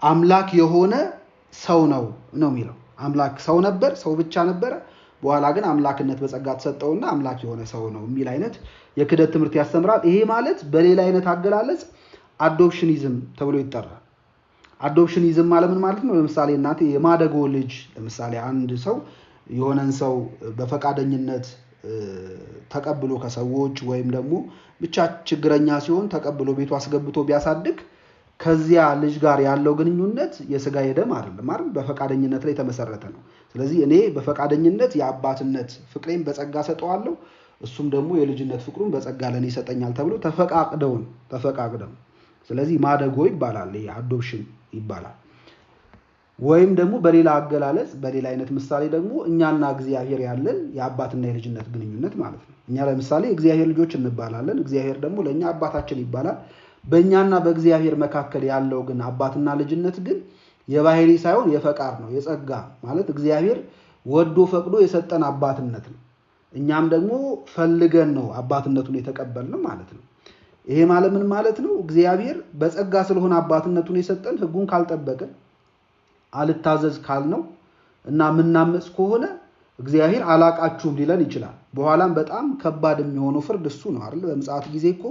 አምላክ የሆነ ሰው ነው የሚለው። አምላክ ሰው ነበር፣ ሰው ብቻ ነበረ። በኋላ ግን አምላክነት በጸጋ ተሰጠውና አምላክ የሆነ ሰው ነው የሚል አይነት የክህደት ትምህርት ያስተምራል። ይሄ ማለት በሌላ አይነት አገላለጽ አዶፕሽኒዝም ተብሎ ይጠራል። አዶፕሽኒዝም ማለት ምን ማለት ነው? ለምሳሌ እናቴ የማደጎ ልጅ፣ ለምሳሌ አንድ ሰው የሆነን ሰው በፈቃደኝነት ተቀብሎ ከሰዎች ወይም ደግሞ ብቻ ችግረኛ ሲሆን ተቀብሎ ቤቱ አስገብቶ ቢያሳድግ ከዚያ ልጅ ጋር ያለው ግንኙነት የስጋ የደም አይደለም አይደል? በፈቃደኝነት ላይ የተመሰረተ ነው። ስለዚህ እኔ በፈቃደኝነት የአባትነት ፍቅሬን በጸጋ ሰጠዋለሁ፣ እሱም ደግሞ የልጅነት ፍቅሩን በጸጋ ለኔ ይሰጠኛል ተብሎ ተፈቃቅደው። ስለዚህ ማደጎ ይባላል፣ ይሄ አዶፕሽን ይባላል። ወይም ደግሞ በሌላ አገላለጽ በሌላ አይነት ምሳሌ ደግሞ እኛና እግዚአብሔር ያለን የአባትና የልጅነት ግንኙነት ማለት ነው። እኛ ለምሳሌ እግዚአብሔር ልጆች እንባላለን፣ እግዚአብሔር ደግሞ ለኛ አባታችን ይባላል። በእኛና በእግዚአብሔር መካከል ያለው ግን አባትና ልጅነት ግን የባህሪ ሳይሆን የፈቃድ ነው፣ የጸጋ ማለት እግዚአብሔር ወዶ ፈቅዶ የሰጠን አባትነት ነው። እኛም ደግሞ ፈልገን ነው አባትነቱን የተቀበልነው ማለት ነው። ይሄ ማለት ምን ማለት ነው? እግዚአብሔር በጸጋ ስለሆነ አባትነቱን የሰጠን ሕጉን ካልጠበቅን አልታዘዝ ካልነው እና ምናመጽ ከሆነ እግዚአብሔር አላቃችሁም ሊለን ይችላል። በኋላም በጣም ከባድ የሚሆነው ፍርድ እሱ ነው አይደል? በምጽአት ጊዜ እኮ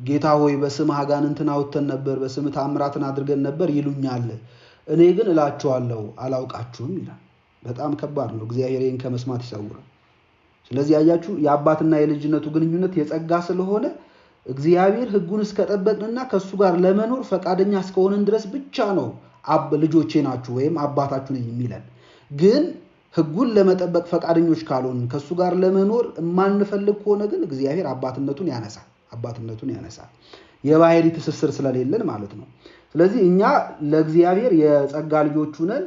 ጌታ ሆይ በስምህ አጋንንትን አውጥተን ነበር፣ በስምህ ተአምራትን አድርገን ነበር ይሉኛል፣ እኔ ግን እላችኋለሁ አላውቃችሁም ይላል። በጣም ከባድ ነው። እግዚአብሔር ይህን ከመስማት ይሰውራል። ስለዚህ ያያችሁ የአባትና የልጅነቱ ግንኙነት የጸጋ ስለሆነ እግዚአብሔር ሕጉን እስከጠበቅንና ከሱ ጋር ለመኖር ፈቃደኛ እስከሆንን ድረስ ብቻ ነው ልጆቼ ናችሁ ወይም አባታችሁ ነኝ የሚለን። ግን ሕጉን ለመጠበቅ ፈቃደኞች ካልሆን ከሱ ጋር ለመኖር የማንፈልግ ከሆነ ግን እግዚአብሔር አባትነቱን ያነሳል። የባህሪ ትስስር ስለሌለን ማለት ነው። ስለዚህ እኛ ለእግዚአብሔር የጸጋ ልጆቹ ነን።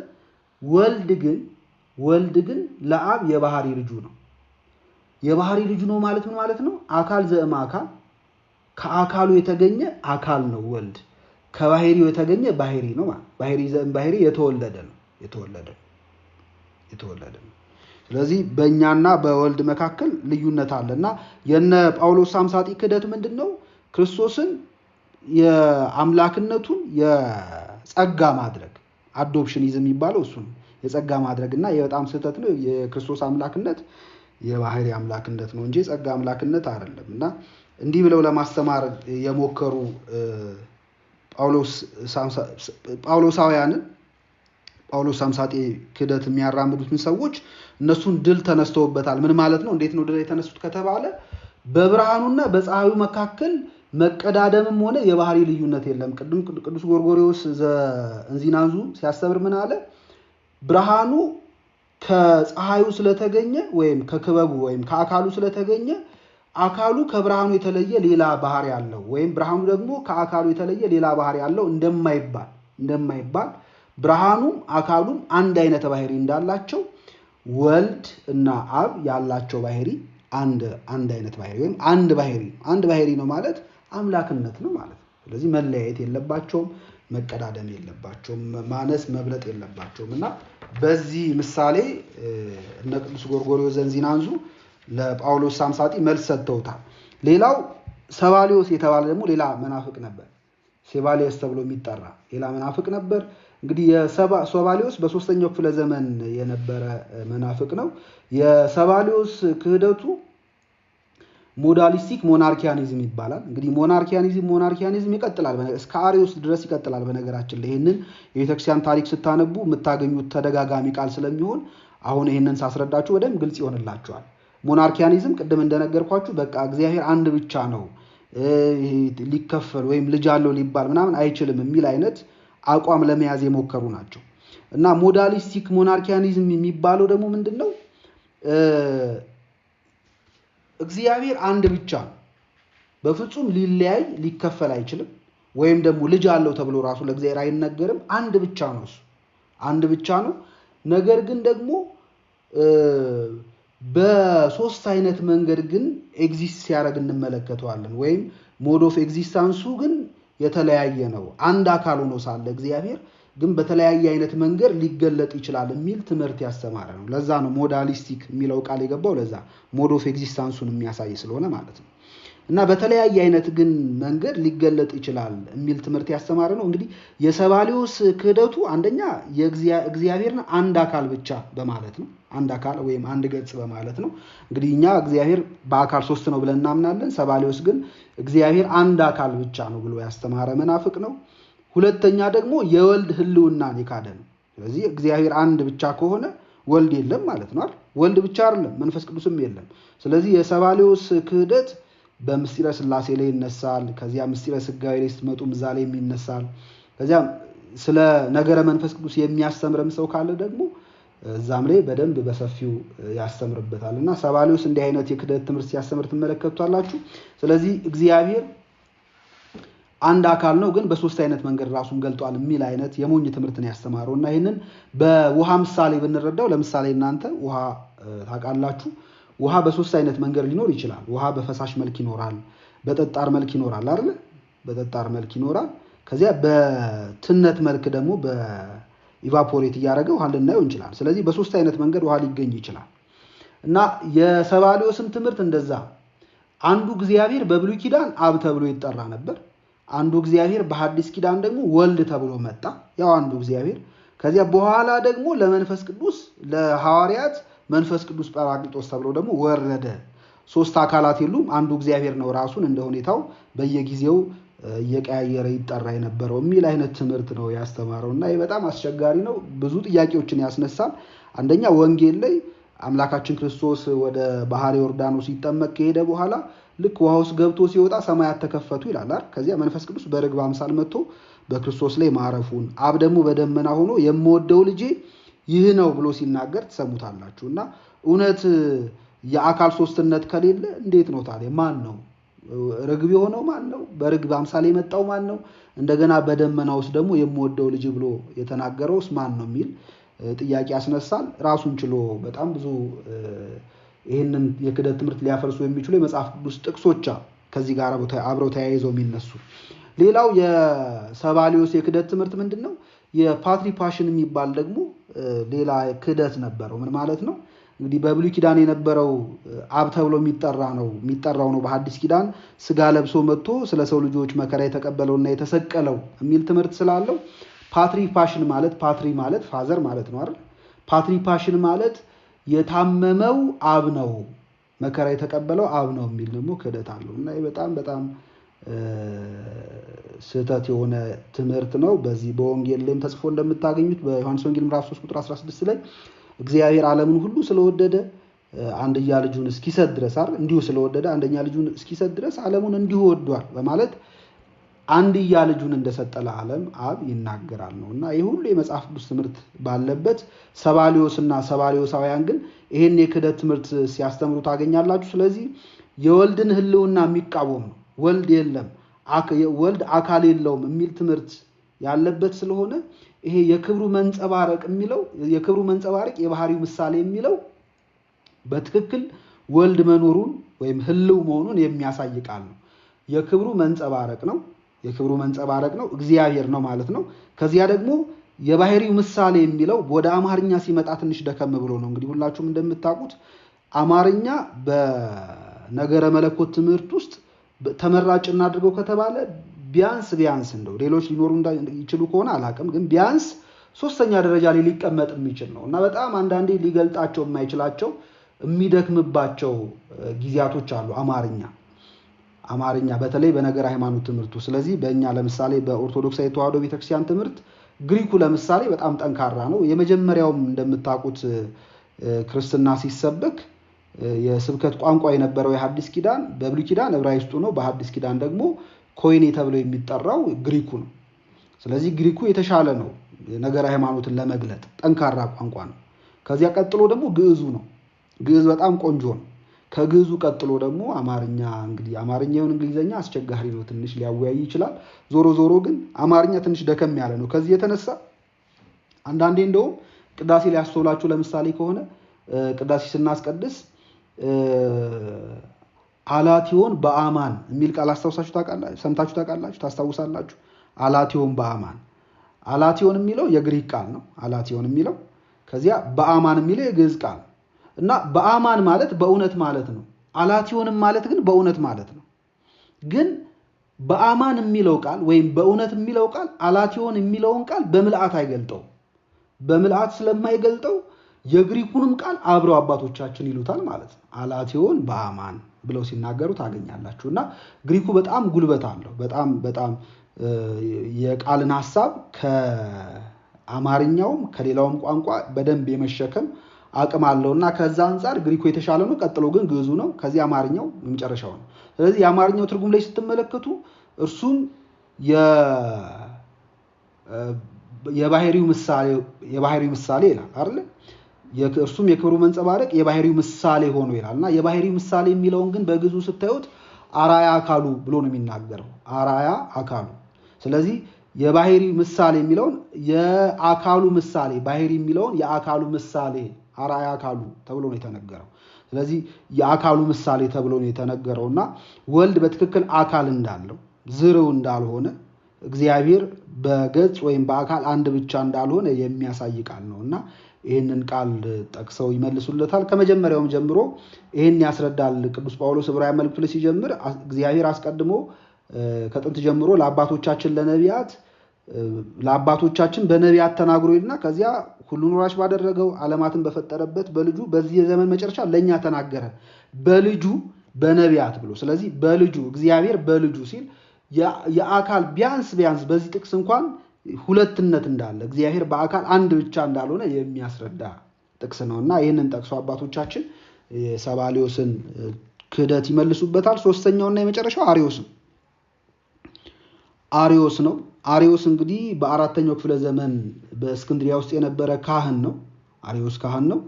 ወልድ ግን ለአብ የባህሪ ልጁ ነው። የባህሪ ልጁ ነው ማለት ምን ማለት ነው? አካል ዘእም አካል፣ ከአካሉ የተገኘ አካል ነው ወልድ። ከባህሪው የተገኘ ባህሪ ነው ማለት። ባህሪ ዘእም ባህሪ የተወለደ ነው። ስለዚህ በእኛና በወልድ መካከል ልዩነት አለና የነ ጳውሎስ ሳምሳጢ ክህደት ምንድነው? ክርስቶስን የአምላክነቱን የጸጋ ማድረግ፣ አዶፕሽኒዝም የሚባለው እሱ ነው። የጸጋ ማድረግና የበጣም ስህተት ነው። የክርስቶስ አምላክነት የባህሪ አምላክነት ነው እንጂ ጸጋ አምላክነት አይደለም። እና እንዲህ ብለው ለማስተማር የሞከሩ ጳውሎሳውያንን ጳውሎስ ሳምሳጤ ክህደት የሚያራምዱትን ሰዎች እነሱን ድል ተነስተውበታል። ምን ማለት ነው? እንዴት ነው ድል የተነሱት ከተባለ በብርሃኑና በፀሐዩ መካከል መቀዳደምም ሆነ የባህሪ ልዩነት የለም። ቅዱስ ጎርጎርዮስ ዘእንዚናዙ ሲያስተምር ምን አለ? ብርሃኑ ከፀሐዩ ስለተገኘ ወይም ከክበቡ ወይም ከአካሉ ስለተገኘ አካሉ ከብርሃኑ የተለየ ሌላ ባህሪ ያለው ወይም ብርሃኑ ደግሞ ከአካሉ የተለየ ሌላ ባህሪ ያለው እንደማይባል ብርሃኑም አካሉም አንድ አይነት ባህሪ እንዳላቸው ወልድ እና አብ ያላቸው ባህሪ አንድ አይነት ባህሪ ወይም አንድ ባህሪ ነው ማለት አምላክነት ነው ማለት ነው። ስለዚህ መለያየት የለባቸውም፣ መቀዳደም የለባቸውም፣ ማነስ መብለጥ የለባቸውም። እና በዚህ ምሳሌ እነ ቅዱስ ጎርጎርዮስ ዘእንዚናዙ ለጳውሎስ ሳምሳጢ መልስ ሰጥተውታል። ሌላው ሰባሊዮስ የተባለ ደግሞ ሌላ መናፍቅ ነበር። ሴባሊዮስ ተብሎ የሚጠራ ሌላ መናፍቅ ነበር። እንግዲህ የሰባሊዮስ በ3ኛው ክፍለ ዘመን የነበረ መናፍቅ ነው። የሰባሊዮስ ክህደቱ ሞዳሊስቲክ ሞናርኪያኒዝም ይባላል። እንግዲህ ሞናርኪያኒዝም ይቀጥላል እስከ አሪዮስ ድረስ ይቀጥላል። በነገራችን ላይ ይህንን የቤተክርስቲያን ታሪክ ስታነቡ የምታገኙት ተደጋጋሚ ቃል ስለሚሆን አሁን ይህንን ሳስረዳችሁ በደንብ ግልጽ ይሆንላችኋል። ሞናርኪያኒዝም ቅድም እንደነገርኳችሁ በቃ እግዚአብሔር አንድ ብቻ ነው፣ ሊከፈል ወይም ልጅ አለው ሊባል ምናምን አይችልም የሚል አይነት አቋም ለመያዝ የሞከሩ ናቸው። እና ሞዳሊስቲክ ሞናርኪያኒዝም የሚባለው ደግሞ ምንድነው? እግዚአብሔር አንድ ብቻ ነው፣ በፍጹም ሊለያይ ሊከፈል አይችልም፣ ወይም ደግሞ ልጅ አለው ተብሎ ራሱ ለእግዚአብሔር አይነገርም። አንድ ብቻ ነው፣ እሱ አንድ ብቻ ነው። ነገር ግን ደግሞ በሶስት አይነት መንገድ ግን ኤግዚስት ሲያደርግ እንመለከተዋለን። ወይም ሞድ ኦፍ ኤግዚስተንሱ ግን የተለያየ ነው። አንድ አካል ሆኖ ሳለ እግዚአብሔር ግን በተለያየ አይነት መንገድ ሊገለጥ ይችላል የሚል ትምህርት ያስተማረ ነው። ለዛ ነው ሞዳሊስቲክ የሚለው ቃል የገባው፣ ለዛ ሞድ ኦፍ ኤግዚስተንሱን የሚያሳይ ስለሆነ ማለት ነው። እና በተለያየ አይነት ግን መንገድ ሊገለጥ ይችላል የሚል ትምህርት ያስተማረ ነው። እንግዲህ የሰባሊዮስ ክህደቱ አንደኛ እግዚአብሔርን አንድ አካል ብቻ በማለት ነው። አንድ አካል ወይም አንድ ገጽ በማለት ነው። እንግዲህ እኛ እግዚአብሔር በአካል ሶስት ነው ብለን እናምናለን። ሰባሊዮስ ግን እግዚአብሔር አንድ አካል ብቻ ነው ብሎ ያስተማረ መናፍቅ ነው። ሁለተኛ ደግሞ የወልድ ህልውናን የካደ ነው። ስለዚህ እግዚአብሔር አንድ ብቻ ከሆነ ወልድ የለም ማለት ነው አይደል? ወልድ ብቻ አይደለም መንፈስ ቅዱስም የለም። ስለዚህ የሰባሊዮስ ክህደት በምስጢረ ሥላሴ ላይ ይነሳል። ከዚያ ምስጢረ ሥጋዌ ላይ ስትመጡ እዛ ላይ ይነሳል። ከዚያ ስለ ነገረ መንፈስ ቅዱስ የሚያስተምርም ሰው ካለ ደግሞ እዛም ላይ በደንብ በሰፊው ያስተምርበታል። እና ሰባሊዮስ እንዲህ አይነት የክህደት ትምህርት ሲያስተምር ትመለከቱታላችሁ። ስለዚህ እግዚአብሔር አንድ አካል ነው ግን በሶስት አይነት መንገድ ራሱን ገልጧል የሚል አይነት የሞኝ ትምህርትን ያስተማረው እና ይህንን በውሃ ምሳሌ ብንረዳው፣ ለምሳሌ እናንተ ውሃ ታውቃላችሁ። ውሃ በሶስት አይነት መንገድ ሊኖር ይችላል። ውሃ በፈሳሽ መልክ ይኖራል፣ በጠጣር መልክ ይኖራል አይደል? በጠጣር መልክ ይኖራል። ከዚያ በትነት መልክ ደግሞ በኢቫፖሬት እያደረገ ውሃ ልናየው እንችላል። ስለዚህ በሶስት አይነት መንገድ ውሃ ሊገኝ ይችላል። እና የሰባሊዮስም ትምህርት እንደዛ፣ አንዱ እግዚአብሔር በብሉይ ኪዳን አብ ተብሎ ይጠራ ነበር። አንዱ እግዚአብሔር በሐዲስ ኪዳን ደግሞ ወልድ ተብሎ መጣ፣ ያው አንዱ እግዚአብሔር። ከዚያ በኋላ ደግሞ ለመንፈስ ቅዱስ ለሐዋርያት መንፈስ ቅዱስ ጰራቅሊጦስ ተብሎ ደግሞ ወረደ። ሶስት አካላት የሉም፣ አንዱ እግዚአብሔር ነው ራሱን እንደ ሁኔታው በየጊዜው እየቀያየረ ይጠራ የነበረው የሚል አይነት ትምህርት ነው ያስተማረው። እና ይህ በጣም አስቸጋሪ ነው፣ ብዙ ጥያቄዎችን ያስነሳል። አንደኛ ወንጌል ላይ አምላካችን ክርስቶስ ወደ ባህረ ዮርዳኖስ ሲጠመቅ ከሄደ በኋላ ልክ ውሃ ውስጥ ገብቶ ሲወጣ ሰማያት ተከፈቱ ይላል አይደል? ከዚያ መንፈስ ቅዱስ በርግብ አምሳል መጥቶ በክርስቶስ ላይ ማረፉን፣ አብ ደግሞ በደመና ሆኖ የምወደው ልጄ ይህ ነው ብሎ ሲናገር ትሰሙታላችሁ። እና እውነት የአካል ሶስትነት ከሌለ እንዴት ነው ታዲያ? ማን ነው ርግብ የሆነው? ማን ነው በርግብ አምሳል የመጣው? ማን ነው እንደገና በደመና ውስጥ ደግሞ የምወደው ልጅ ብሎ የተናገረውስ ማን ነው የሚል ጥያቄ ያስነሳል። ራሱን ችሎ በጣም ብዙ ይህንን የክህደት ትምህርት ሊያፈርሱ የሚችሉ የመጽሐፍ ቅዱስ ጥቅሶች ከዚህ ጋር አብረው ተያይዘው የሚነሱ። ሌላው የሰባሊዮስ የክህደት ትምህርት ምንድን ነው? የፓትሪፓሽን የሚባል ደግሞ ሌላ ክህደት ነበረው። ምን ማለት ነው? እንግዲህ በብሉይ ኪዳን የነበረው አብ ተብሎ የሚጠራው ነው በሐዲስ ኪዳን ስጋ ለብሶ መጥቶ ስለ ሰው ልጆች መከራ የተቀበለውና የተሰቀለው የሚል ትምህርት ስላለው ፓትሪፓሽን ማለት ፓትሪ ማለት ፋዘር ማለት ነው አይደል? ፓትሪፓሽን ማለት የታመመው አብ ነው፣ መከራ የተቀበለው አብ ነው የሚል ደግሞ ክህደት አለው። እና ይህ በጣም በጣም ስህተት የሆነ ትምህርት ነው። በዚህ በወንጌል ላይም ተጽፎ እንደምታገኙት በዮሐንስ ወንጌል ምዕራፍ 3 ቁጥር 16 ላይ እግዚአብሔር ዓለምን ሁሉ ስለወደደ አንድያ ልጁን እስኪሰጥ ድረስ አይደል? እንዲሁ ስለወደደ አንደኛ ልጁን እስኪሰጥ ድረስ ዓለሙን እንዲሁ ወዷል በማለት አንድያ ልጁን እንደሰጠ ለዓለም አብ ይናገራል ነው። እና ይህ ሁሉ የመጽሐፍ ቅዱስ ትምህርት ባለበት ሰባሊዮስና ሰባሊዮሳውያን ግን ይሄን የክህደት ትምህርት ሲያስተምሩ ታገኛላችሁ። ስለዚህ የወልድን ህልውና የሚቃወም ነው። ወልድ የለም፣ ወልድ አካል የለውም የሚል ትምህርት ያለበት ስለሆነ ይሄ የክብሩ መንጸባረቅ የሚለው የክብሩ መንጸባረቅ የባህሪው ምሳሌ የሚለው በትክክል ወልድ መኖሩን ወይም ህልው መሆኑን የሚያሳይ ቃል ነው። የክብሩ መንጸባረቅ ነው፣ የክብሩ መንጸባረቅ ነው፣ እግዚአብሔር ነው ማለት ነው። ከዚያ ደግሞ የባህሪው ምሳሌ የሚለው ወደ አማርኛ ሲመጣ ትንሽ ደከም ብሎ ነው። እንግዲህ ሁላችሁም እንደምታውቁት አማርኛ በነገረ መለኮት ትምህርት ውስጥ ተመራጭ እናድርገው ከተባለ ቢያንስ እንደው ሌሎች ሊኖሩ ይችሉ ከሆነ አላቅም፣ ግን ቢያንስ ሶስተኛ ደረጃ ላይ ሊቀመጥ የሚችል ነው እና በጣም አንዳንዴ ሊገልጣቸው የማይችላቸው የሚደክምባቸው ጊዜያቶች አሉ አማርኛ በተለይ በነገር ሃይማኖት ትምህርቱ። ስለዚህ በእኛ ለምሳሌ በኦርቶዶክሳዊ ተዋሕዶ ቤተክርስቲያን ትምህርት ግሪኩ ለምሳሌ በጣም ጠንካራ ነው። የመጀመሪያውም እንደምታውቁት ክርስትና ሲሰበክ የስብከት ቋንቋ የነበረው የሐዲስ ኪዳን በብሉይ ኪዳን ዕብራይስጡ ነው፣ በሐዲስ ኪዳን ደግሞ ኮይኔ ተብሎ የሚጠራው ግሪኩ ነው። ስለዚህ ግሪኩ የተሻለ ነው ነገረ ሃይማኖትን ለመግለጥ ጠንካራ ቋንቋ ነው። ከዚያ ቀጥሎ ደግሞ ግዕዙ ነው። ግዕዝ በጣም ቆንጆ ነው። ከግዕዙ ቀጥሎ ደግሞ አማርኛ። እንግዲህ አማርኛውን እንግሊዘኛ አስቸጋሪ ነው፣ ትንሽ ሊያወያይ ይችላል። ዞሮ ግን አማርኛ ትንሽ ደከም ያለ ነው። ከዚህ የተነሳ አንዳንዴ እንደውም ቅዳሴ ሊያስተውላችሁ ለምሳሌ ከሆነ ቅዳሴ ስናስቀድስ አላቲዮን በአማን የሚል ቃል አስተውሳችሁ ታውቃላችሁ? ሰምታችሁ ታውቃላችሁ? ታስታውሳላችሁ? አላቲዮን በአማን። አላቲዮን የሚለው የግሪክ ቃል ነው። አላቲዮን የሚለው ከዚያ በአማን የሚለው የግዕዝ ቃል እና በአማን ማለት በእውነት ማለት ነው። አላቲዮንም ማለት ግን በእውነት ማለት ነው። ግን በአማን የሚለው ቃል ወይም በእውነት የሚለው ቃል አላቲዮን የሚለውን ቃል በምልአት አይገልጠው። በምልአት ስለማይገልጠው የግሪኩንም ቃል አብረው አባቶቻችን ይሉታል ማለት ነው። አላቲዮን በአማን ብለው ሲናገሩ ታገኛላችሁና ግሪኩ በጣም ጉልበት አለው። በጣም የቃልን ሐሳብ ከአማርኛውም ከሌላውም ቋንቋ በደንብ የመሸከም አቅም አለውና ከዛ አንፃር ግሪኩ የተሻለ ነው። ቀጥሎ ግን ግዕዙ ነው። ከዚህ አማርኛው የመጨረሻው ነው። ስለዚህ የአማርኛው ትርጉም ላይ ስትመለከቱ እርሱም የባህሪው ምሳሌ ይላል አይደል? እርሱም የክብሩ መንጸባረቅ የባህሪው ምሳሌ ሆኖ ይላልና የባህሪው ምሳሌ የሚለውን ግን በግዕዙ ስታዩት አራያ አካሉ ብሎ ነው የሚናገረው። አራያ አካሉ። ስለዚህ የባህሪው ምሳሌ የሚለውን የአካሉ ምሳሌ፣ ባህሪ የሚለውን የአካሉ ምሳሌ አራያ አካሉ ተብሎ ነው የተነገረው። ስለዚህ የአካሉ ምሳሌ ተብሎ ነው የተነገረውና ወልድ በትክክል አካል እንዳለው ዝርው እንዳልሆነ እግዚአብሔር በገጽ ወይም በአካል አንድ ብቻ እንዳልሆነ የሚያሳይ ቃል ነውና ይህንን ቃል ጠቅሰው ይመልሱለታል። ከመጀመሪያውም ጀምሮ ይህን ያስረዳል ቅዱስ ጳውሎስ ዕብራውያን መልእክቱ ላይ ሲጀምር እግዚአብሔር አስቀድሞ ከጥንት ጀምሮ ለአባቶቻችን በነቢያት ተናግሮ ይልና ከዚያ ሁሉን ወራሽ ባደረገው ዓለማትን በፈጠረበት በልጁ በዚህ የዘመን መጨረሻ ለኛ ተናገረ በልጁ በነቢያት ብሎ። ስለዚህ በልጁ እግዚአብሔር በልጁ ሲል የአካል ቢያንስ በዚህ ጥቅስ እንኳን ሁለትነት እንዳለ እግዚአብሔር በአካል አንድ ብቻ እንዳልሆነ የሚያስረዳ ጥቅስ ነውና ይህንን ጠቅሶ አባቶቻችን የሰባሊዮስን ክህደት ይመልሱበታል። ሶስተኛውና የመጨረሻው አሪዮስ ነው። አሪዮስ እንግዲህ በአራተኛው ክፍለ ዘመን በእስክንድሪያ ውስጥ የነበረ ካህን ነው። አሪዮስ ካህን ነው።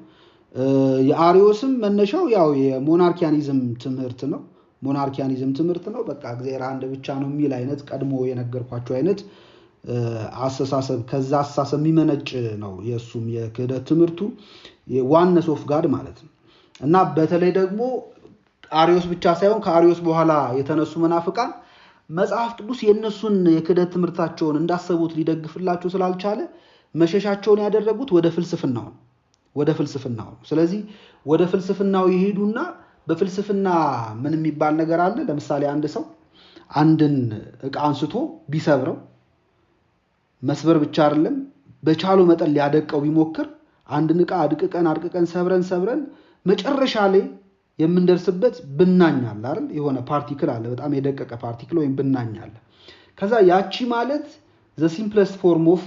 የአሪዮስም መነሻው ያው የሞናርኪያኒዝም ትምህርት ነው። በቃ እግዚአብሔር አንድ ብቻ ነው የሚል አይነት ቀድሞ የነገርኳቸው አይነት አስተሳሰብ ከዛ አስተሳሰብ የሚመነጭ ነው። የእሱም የክህደት ትምህርቱ ዋነስ ኦፍ ጋድ ማለት ነው እና በተለይ ደግሞ አሪዮስ ብቻ ሳይሆን ከአሪዮስ በኋላ የተነሱ መናፍቃን መጽሐፍ ቅዱስ የእነሱን የክህደት ትምህርታቸውን እንዳሰቡት ሊደግፍላቸው ስላልቻለ መሸሻቸውን ያደረጉት ወደ ፍልስፍናው ነው። ስለዚህ ወደ ፍልስፍናው ይሄዱና በፍልስፍና ምን የሚባል ነገር አለ? ለምሳሌ አንድ ሰው አንድን ዕቃ አንስቶ ቢሰብረው መስበር ብቻ አይደለም በቻለው መጠን ሊያደቀው ቢሞክር አንድን ዕቃ አድቅቀን ሰብረን መጨረሻ ላይ የምንደርስበት ብናኝ አለ አይደል? የሆነ ፓርቲክል አለ፣ በጣም የደቀቀ ፓርቲክል ወይም ብናኝ አለ። ከዛ ያቺ ማለት the simplest form of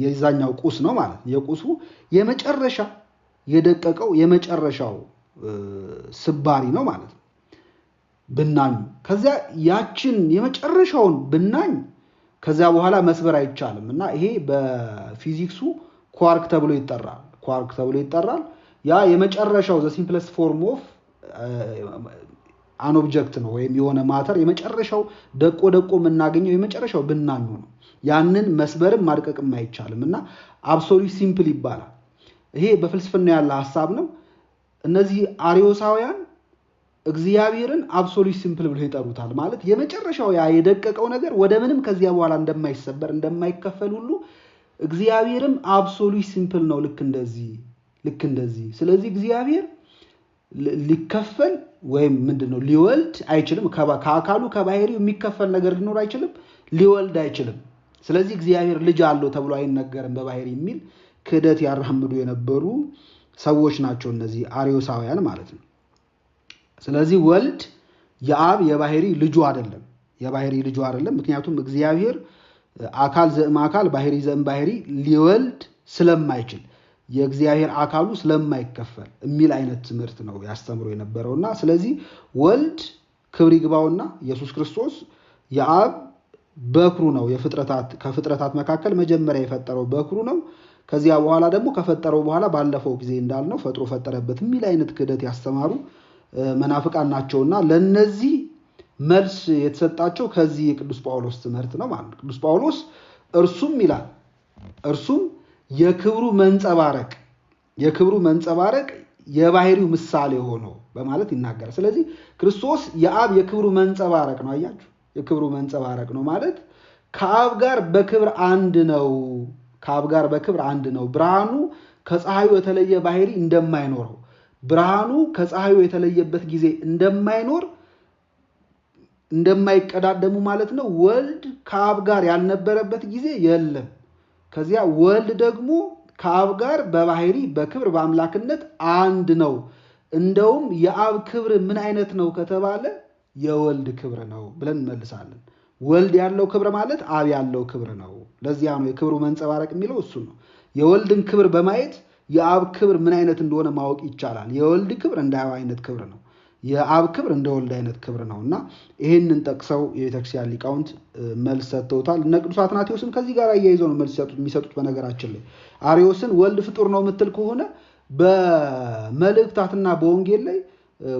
የዛኛው ቁስ ነው ማለት ነው። የቁሱ የመጨረሻ የደቀቀው የመጨረሻው ስባሪ ነው ማለት ነው ብናኙ። ከዛ ያችን የመጨረሻውን ብናኝ ከዛ በኋላ መስበር አይቻልም እና ይሄ በፊዚክሱ ኳርክ ተብሎ ይጠራል። ያ የመጨረሻው the simplest form of an object ነው ወይም የሆነ ማተር የመጨረሻው ደቆ የምናገኘው የመጨረሻው ብናኙ ነው። ያንን መስበርም ማድቀቅም አይቻልም እና አብሶሉት ሲምፕል ይባላል። ይሄ በፍልስፍና ያለ ሐሳብ ነው። እነዚህ አሪዮሳውያን እግዚአብሔርን አብሶሉት ሲምፕል ብለው ይጠሩታል። ማለት የመጨረሻው ያ የደቀቀው ነገር ወደ ምንም ከዚያ በኋላ እንደማይሰበር እንደማይከፈል ሁሉ እግዚአብሔርም አብሶሉት ሲምፕል ነው ልክ እንደዚህ። ስለዚህ እግዚአብሔር ሊከፈል ወይም ምንድነው ሊወልድ አይችልም። ከአካሉ ከባህሪው የሚከፈል ነገር ሊኖር አይችልም፣ ሊወልድ አይችልም። ስለዚህ እግዚአብሔር ልጅ አለው ተብሎ አይነገርም በባህሪ የሚል ክህደት ያራምዱ የነበሩ ሰዎች ናቸው እነዚህ አሪዮሳውያን ማለት ነው። ስለዚህ ወልድ የአብ የባህሪ ልጁ አይደለም። ምክንያቱም እግዚአብሔር አካል ዘእም አካል ባህሪ ዘእም ባህሪ ሊወልድ ስለማይችል የእግዚአብሔር አካሉ ስለማይከፈል የሚል አይነት ትምህርት ነው ያስተምሩ የነበረውና ስለዚህ ወልድ ክብር ይግባውና ኢየሱስ ክርስቶስ የአብ በክሩ ነው። ከፍጥረታት መካከል መጀመሪያ የፈጠረው በክሩ ነው። ከዚያ በኋላ ደግሞ ከፈጠረው በኋላ ባለፈው ጊዜ እንዳልነው ፈጥሮ ፈጠረበት የሚል አይነት ክህደት ያስተማሩ መናፍቃን ናቸውና ለነዚህ መልስ የተሰጣቸው ከዚህ የቅዱስ ጳውሎስ ትምህርት ነው ማለት ነው። ቅዱስ ጳውሎስ እርሱም የክብሩ መንጸባረቅ የባህሪው ምሳሌ ሆኖ በማለት ይናገራል። ስለዚህ ክርስቶስ የአብ የክብሩ መንጸባረቅ ነው። አያችሁ፣ የክብሩ መንጸባረቅ ነው ማለት ከአብ ጋር በክብር አንድ ነው። ብርሃኑ ከፀሐዩ የተለየ ባህሪ እንደማይኖረው፣ ብርሃኑ ከፀሐዩ የተለየበት ጊዜ እንደማይቀዳደሙ ማለት ነው። ወልድ ከአብ ጋር ያልነበረበት ጊዜ የለም። ከዚያ ወልድ ደግሞ ከአብ ጋር በባህሪ በክብር በአምላክነት አንድ ነው። እንደውም የአብ ክብር ምን አይነት ነው ከተባለ የወልድ ክብር ነው ብለን እንመልሳለን። ወልድ ያለው ክብር ማለት አብ ያለው ክብር ነው። ለዚያ ነው የክብሩ መንጸባረቅ የሚለው እሱ ነው። የወልድን ክብር በማየት የአብ ክብር ምን አይነት እንደሆነ ማወቅ ይቻላል። የወልድ ክብር እንደ አብ አይነት ክብር ነው፣ የአብ ክብር እንደ ወልድ አይነት ክብር ነው እና ይህንን ጠቅሰው የቤተክርስቲያን ሊቃውንት መልስ ሰጥተውታል። እነ ቅዱስ አትናቴዎስም ከዚህ ጋር አያይዘው ነው መልስ የሚሰጡት። በነገራችን ላይ አርዮስን ወልድ ፍጡር ነው የምትል ከሆነ በመልእክታትና በወንጌል ላይ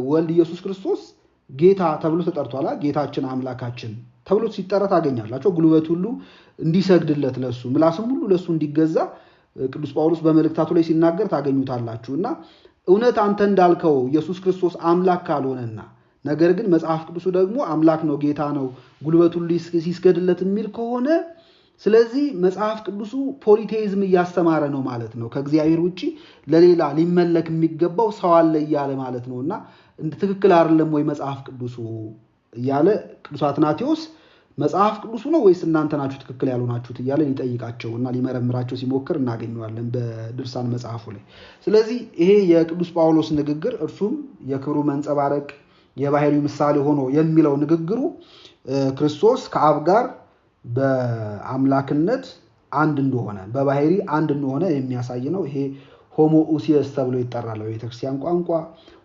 ወልድ ኢየሱስ ክርስቶስ ጌታ ተብሎ ተጠርቷል። ጌታችን አምላካችን ተብሎ ሲጠራ ታገኛላቸው። ጉልበት ሁሉ እንዲሰግድለት ለሱ፣ ምላስም ሁሉ ለሱ እንዲገዛ ቅዱስ ጳውሎስ በመልእክታቱ ላይ ሲናገር ታገኙታላችሁ። እና እውነት አንተ እንዳልከው ኢየሱስ ክርስቶስ አምላክ ካልሆነና ነገር ግን መጽሐፍ ቅዱሱ ደግሞ አምላክ ነው፣ ጌታ ነው፣ ጉልበት ሁሉ ሲስገድለት የሚል ከሆነ ስለዚህ መጽሐፍ ቅዱሱ ፖሊቴይዝም እያስተማረ ነው ማለት ነው። ከእግዚአብሔር ውጪ ለሌላ ሊመለክ የሚገባው ሰው አለ እያለ ማለት ነው። እና ትክክል አይደለም ወይ መጽሐፍ ቅዱሱ እያለ ቅዱስ አትናቴዎስ መጽሐፍ ቅዱሱ ነው ወይስ እናንተ ናችሁ ትክክል ያልሆናችሁት እያለ ሊጠይቃቸውና ሊመረምራቸው ሲሞክር እናገኘዋለን በድርሳን መጽሐፉ ላይ። ስለዚህ ይሄ የቅዱስ ጳውሎስ ንግግር እርሱም የክብሩ መንጸባረቅ የባህሪው ምሳሌ ሆኖ የሚለው ንግግሩ ክርስቶስ ከአብ ጋር በአምላክነት አንድ እንደሆነ በባህሪ አንድ እንደሆነ የሚያሳይ ነው። ይሄ ሆሞኡሲየስ ተብሎ ይጠራል በቤተክርስቲያን ቋንቋ፣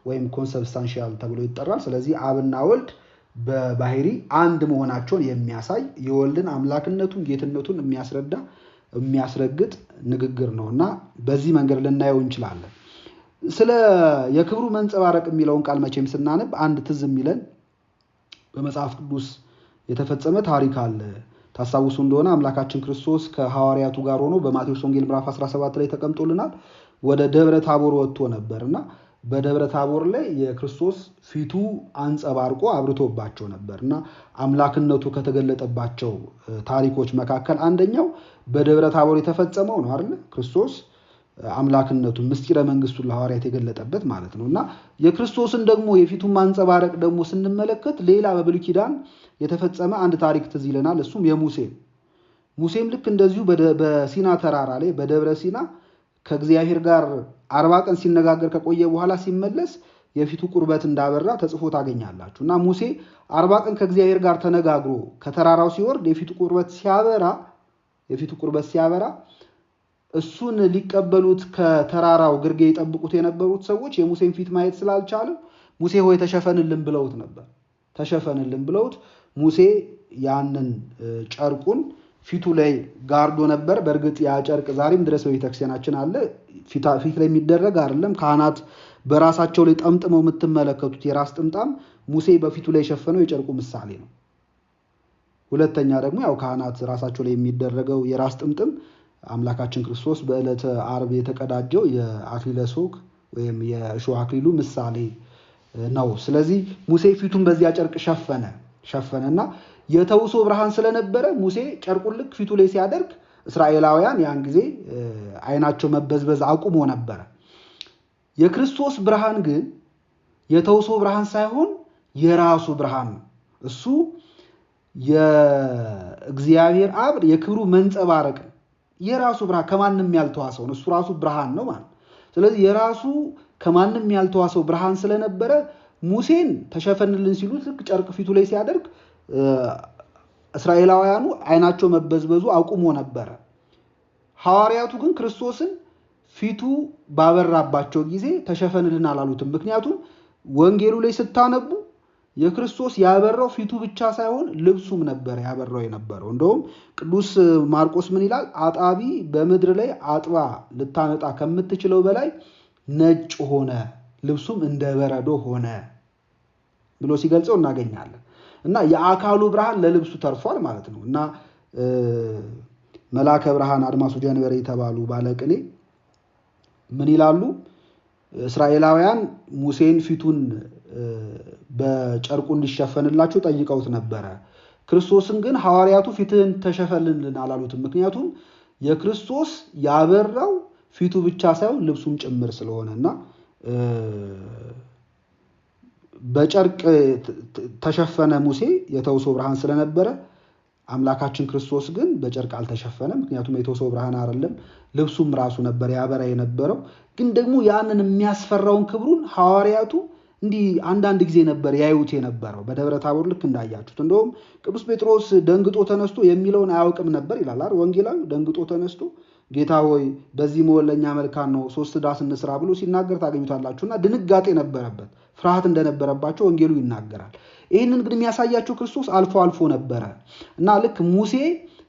ወይም ኮንሰብስታንሺያል ተብሎ ይጠራል። ስለዚህ አብና ወልድ በባህሪ አንድ መሆናቸውን የሚያሳይ የወልድን አምላክነቱን ጌትነቱን የሚያስረግጥ ንግግር ነው እና በዚህ መንገድ ልናየው እንችላለን። ስለ የክብሩ መንጸባረቅ የሚለውን ቃል መቼም ስናነብ አንድ ትዝ የሚለን በመጽሐፍ ቅዱስ የተፈጸመ ታሪክ አለ። ታስታውሱ እንደሆነ አምላካችን ክርስቶስ ከሐዋርያቱ ጋር ሆኖ በማቴዎስ ወንጌል ምዕራፍ 17 ላይ ተቀምጦልናል። ወደ ደብረ ታቦር ወጥቶ ነበርና በደብረ ታቦር ላይ የክርስቶስ ፊቱ አንጸባርቆ አብርቶባቸው ነበርና አምላክነቱ ከተገለጠባቸው ታሪኮች መካከል አንደኛው በደብረ ታቦር የተፈጸመው ነው አይደል? ክርስቶስ አምላክነቱን ምስጢረ መንግስቱን ለሐዋርያት የገለጠበት ማለት ነው። እና የክርስቶስን ደግሞ የፊቱን ማንጸባረቅ ደግሞ ስንመለከት ሌላ በብሉይ ኪዳን የተፈጸመ አንድ ታሪክ ትዝ ይለናል። እሱም ሙሴም ልክ እንደዚሁ በሲና ተራራ ላይ በደብረ ሲና ከእግዚአብሔር ጋር 40 ቀን ሲነጋገር ከቆየ በኋላ ሲመለስ የፊቱ ቁርበት እንዳበራ ተጽፎ ታገኛላችሁ። እና ሙሴ 40 ቀን ከእግዚአብሔር ጋር ተነጋግሮ ከተራራው ሲወርድ የፊቱ ቁርበት ሲያበራ እሱን ሊቀበሉት ከተራራው ግርጌ ይጠብቁት የነበሩት ሰዎች የሙሴን ፊት ማየት ስላልቻሉ ሙሴ ሆይ ተሸፈንልን ብለውት ነበር። ተሸፈንልን ብለውት ሙሴ ያንን ጨርቁን ፊቱ ላይ ጋርዶ ነበር። በእርግጥ ያ ጨርቅ ዛሬም ድረስ በቤተክርስቲያናችን አለ። ፊት ላይ የሚደረግ አይደለም። ካህናት በራሳቸው ላይ ጠምጥመው የምትመለከቱት የራስ ጥምጣም ሙሴ በፊቱ ላይ የሸፈነው የጨርቁ ምሳሌ ነው። ሁለተኛ ደግሞ ያው ካህናት ራሳቸው ላይ የሚደረገው የራስ ጥምጥም አምላካችን ክርስቶስ በዕለተ ዓርብ የተቀዳጀው የአክሊለ ሦክ ወይም የእሾህ አክሊሉ ምሳሌ ነው። ስለዚህ ሙሴ ፊቱን በዚያ ጨርቅ ሸፈነና የተውሶ ብርሃን ስለነበረ ሙሴ ጨርቁን ልክ ፊቱ ላይ ሲያደርግ እስራኤላውያን ያን ጊዜ አይናቸው መበዝበዝ አቁሞ ነበረ። የክርስቶስ ብርሃን ግን የተውሶ ብርሃን ሳይሆን የራሱ ብርሃን ነው። እሱ የእግዚአብሔር አብ የክብሩ መንጸባረቅ የራሱ ብርሃን ከማንም ያልተዋሰው ነው። እሱ ራሱ ብርሃን ነው ማለት። ስለዚህ የራሱ ከማንም ያልተዋሰው ብርሃን ስለነበረ ሙሴን ተሸፈንልን ሲሉት ልክ ጨርቅ ፊቱ ላይ ሲያደርግ እስራኤላውያኑ አይናቸው መበዝበዙ አቁሞ ነበረ። ሐዋርያቱ ግን ክርስቶስን ፊቱ ባበራባቸው ጊዜ ተሸፈንልን አላሉትም። ምክንያቱም ወንጌሉ ላይ ስታነቡ የክርስቶስ ያበራው ፊቱ ብቻ ሳይሆን ልብሱም ነበር ያበራው የነበረው። እንደውም ቅዱስ ማርቆስ ምን ይላል? አጣቢ በምድር ላይ አጥባ ልታነጣ ከምትችለው በላይ ነጭ ሆነ፣ ልብሱም እንደ በረዶ ሆነ ብሎ ሲገልጸው እናገኛለን። እና የአካሉ ብርሃን ለልብሱ ተርፏል ማለት ነው። እና መላከ ብርሃን አድማሱ ጀንበሬ የተባሉ ባለቅኔ ምን ይላሉ? እስራኤላውያን ሙሴን ፊቱን በጨርቁ እንዲሸፈንላቸው ጠይቀውት ነበረ። ክርስቶስን ግን ሐዋርያቱ ፊትህን ተሸፈንልን አላሉትም። ምክንያቱም የክርስቶስ ያበራው ፊቱ ብቻ ሳይሆን ልብሱም ጭምር ስለሆነና በጨርቅ ተሸፈነ ሙሴ የተውሶ ብርሃን ስለነበረ አምላካችን ክርስቶስ ግን በጨርቅ አልተሸፈነም። ምክንያቱም የተውሶ ብርሃን አይደለም ልብሱም ራሱ ነበር ያበራ የነበረው። ግን ደግሞ ያንን የሚያስፈራውን ክብሩን ሐዋርያቱ እንዲህ አንዳንድ ጊዜ ነበር ያዩት የነበረው በደብረ ታቦር ልክ እንዳያችሁት። እንደውም ቅዱስ ጴጥሮስ ደንግጦ ተነስቶ የሚለውን አያውቅም ነበር ይላል አይደል ወንጌላዊ። ደንግጦ ተነስቶ ጌታ ሆይ በዚህ መወለኛ መልካም ነው 3 ዳስ እንስራ ብሎ ሲናገር ታገኙታላችሁና ድንጋጤ ነበረበት፣ ፍርሃት እንደነበረባቸው ወንጌሉ ይናገራል። ይህንን ግን የሚያሳያቸው ክርስቶስ አልፎ አልፎ ነበረ እና ልክ ሙሴ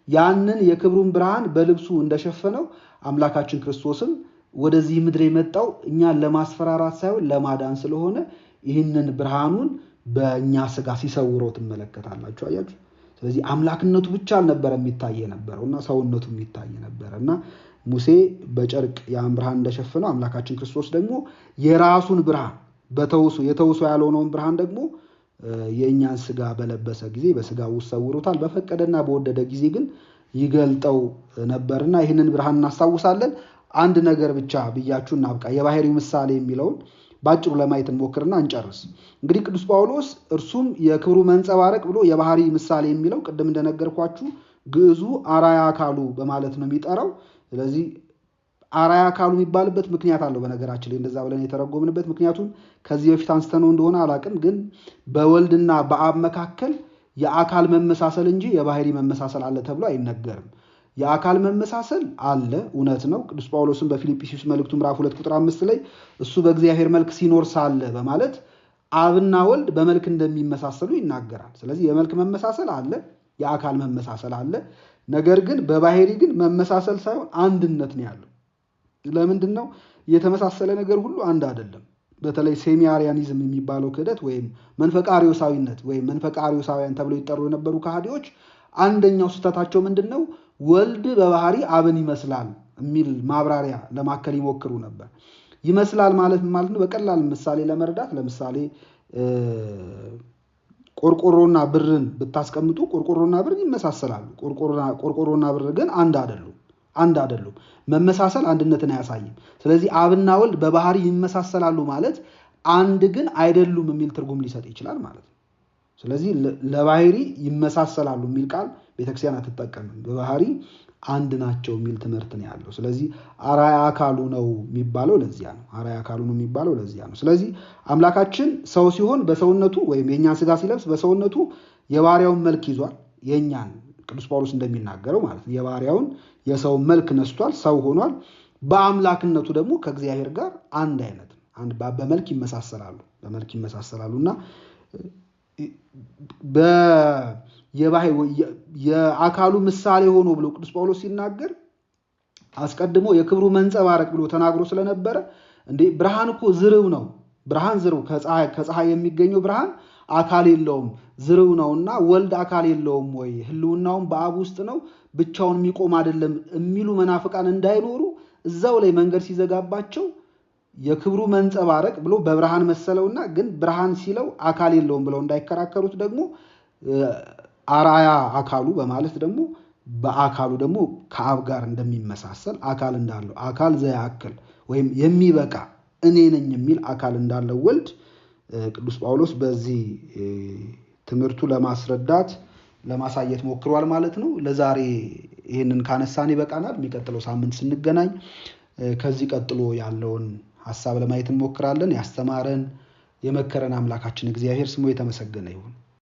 ያንን የክብሩን ብርሃን በልብሱ እንደሸፈነው አምላካችን ክርስቶስም ወደዚህ ምድር የመጣው እኛን ለማስፈራራት ሳይሆን ለማዳን ስለሆነ ይህንን ብርሃኑን በእኛ ስጋ ሲሰውረው ትመለከታላችሁ። አያችሁ። ስለዚህ አምላክነቱ ብቻ አልነበረ የሚታይ ነበርና ሰውነቱ የሚታይ ነበርና ሙሴ በጨርቅ ያን ብርሃን እንደሸፈነው አምላካችን ክርስቶስ ደግሞ የራሱን ብርሃን የተውሶ ያልሆነውን ብርሃን ደግሞ የእኛን ስጋ በለበሰ ጊዜ በስጋ ውስጥ ሰውሮታል። በፈቀደና በወደደ ጊዜ ግን ይገልጠው ነበርና ይህንን ብርሃን እናስታውሳለን። አንድ ነገር ብቻ ብያችሁ እናብቃ። የባህሪው ምሳሌ የሚለውን ባጭሩ ለማየት እንሞክርና እንጨርስ። እንግዲህ ቅዱስ ጳውሎስ እርሱም የክብሩ መንጸባረቅ ብሎ የባህሪ ምሳሌ የሚለው ቅድም እንደነገርኳችሁ ግዕዙ አራያ አካሉ በማለት ነው የሚጠራው። ስለዚህ አራያ አካሉ የሚባልበት ምክንያት አለው። በነገራችን ላይ እንደዛ ብለን የተረጎምንበት ምክንያቱም ከዚህ በፊት አንስተነው እንደሆነ አላቅም፣ ግን በወልድና በአብ መካከል የአካል መመሳሰል እንጂ የባህሪ መመሳሰል አለ ተብሎ አይነገርም። የአካል መመሳሰል አለ፣ እውነት ነው። ቅዱስ ጳውሎስም በፊልጵስዩስ መልእክቱ ምዕራፍ 2 ቁጥር 5 ላይ እሱ በእግዚአብሔር መልክ ሲኖር ሳለ በማለት አብና ወልድ በመልክ እንደሚመሳሰሉ ይናገራል። ስለዚህ የመልክ መመሳሰል አለ፣ የአካል መመሳሰል አለ። ነገር ግን በባህሪ ግን መመሳሰል ሳይሆን አንድነት ነው ያለው። ለምንድን ነው? የተመሳሰለ ነገር ሁሉ አንድ አይደለም። በተለይ ሴሚያሪያኒዝም የሚባለው ክህደት ወይም መንፈቃሪዮሳዊነት ወይም መንፈቃሪዮሳውያን ተብለው ይጠሩ የነበሩ ከሃዲዎች አንደኛው ስህተታቸው ምንድን ነው? ወልድ በባህሪ አብን ይመስላል የሚል ማብራሪያ ለማከል ይሞክሩ ነበር። ይመስላል ማለት ማለት ነው በቀላል ምሳሌ ለመረዳት ለምሳሌ ቆርቆሮና ብርን ብታስቀምጡ ቆርቆሮና ብር ይመሳሰላሉ። ቆርቆሮና ብር ግን አንድ አይደሉም። መመሳሰል አንድነትን አያሳይም። ስለዚህ አብና ወልድ በባህሪ ይመሳሰላሉ ማለት አንድ ግን አይደሉም የሚል ትርጉም ሊሰጥ ይችላል ማለት ነው። ስለዚህ ለባህሪ ይመሳሰላሉ የሚል ቃል ቤተክርስቲያን አትጠቀምም። በባህሪ አንድ ናቸው የሚል ትምህርት ነው ያለው። ስለዚህ አራያ አካሉ ነው የሚባለው ለዚያ ነው። አራያ አካሉ ነው የሚባለው ለዚያ ነው። ስለዚህ አምላካችን ሰው ሲሆን በሰውነቱ ወይም የኛን ስጋ ሲለብስ በሰውነቱ የባሪያውን መልክ ይዟል። የኛን ቅዱስ ጳውሎስ እንደሚናገረው ማለት ነው የባሪያውን የሰውን መልክ ነስቷል፣ ሰው ሆኗል። በአምላክነቱ ደግሞ ከእግዚአብሔር ጋር አንድ አይነት በመልክ ይመሳሰላሉና የአካሉ ምሳሌ ሆኖ ብሎ ቅዱስ ጳውሎስ ሲናገር አስቀድሞ የክብሩ መንጸባረቅ ብሎ ተናግሮ ስለነበረ እንዴ ብርሃን እኮ ዝርው ነው። ብርሃን ዝርው ከፀሐይ የሚገኘው ብርሃን አካል የለውም ዝርው ነውና ወልድ አካል የለውም ወይ? ህልውናውም በአብ ውስጥ ነው ብቻውን የሚቆም አይደለም የሚሉ መናፍቃን እንዳይኖሩ እዛው ላይ መንገድ ሲዘጋባቸው የክብሩ መንጸባረቅ ብሎ በብርሃን መሰለውና ግን ብርሃን ሲለው አካል የለውም ብለው እንዳይከራከሩት ደግሞ አራያ አካሉ በማለት ደግሞ በአካሉ ደግሞ ከአብ ጋር እንደሚመሳሰል አካል እንዳለው አካል ዘያክል ወይም የሚበቃ እኔ ነኝ የሚል አካል እንዳለው ወልድ ቅዱስ ጳውሎስ በዚህ ትምህርቱ ለማስረዳት ለማሳየት ሞክሯል ማለት ነው። ለዛሬ ይሄንን ካነሳን ይበቃናል። የሚቀጥለው ሳምንት ስንገናኝ ከዚህ ቀጥሎ ያለውን ሐሳብ ለማየት እንሞክራለን። ያስተማረን የመከረን አምላካችን እግዚአብሔር ስሙ የተመሰገነ ይሁን።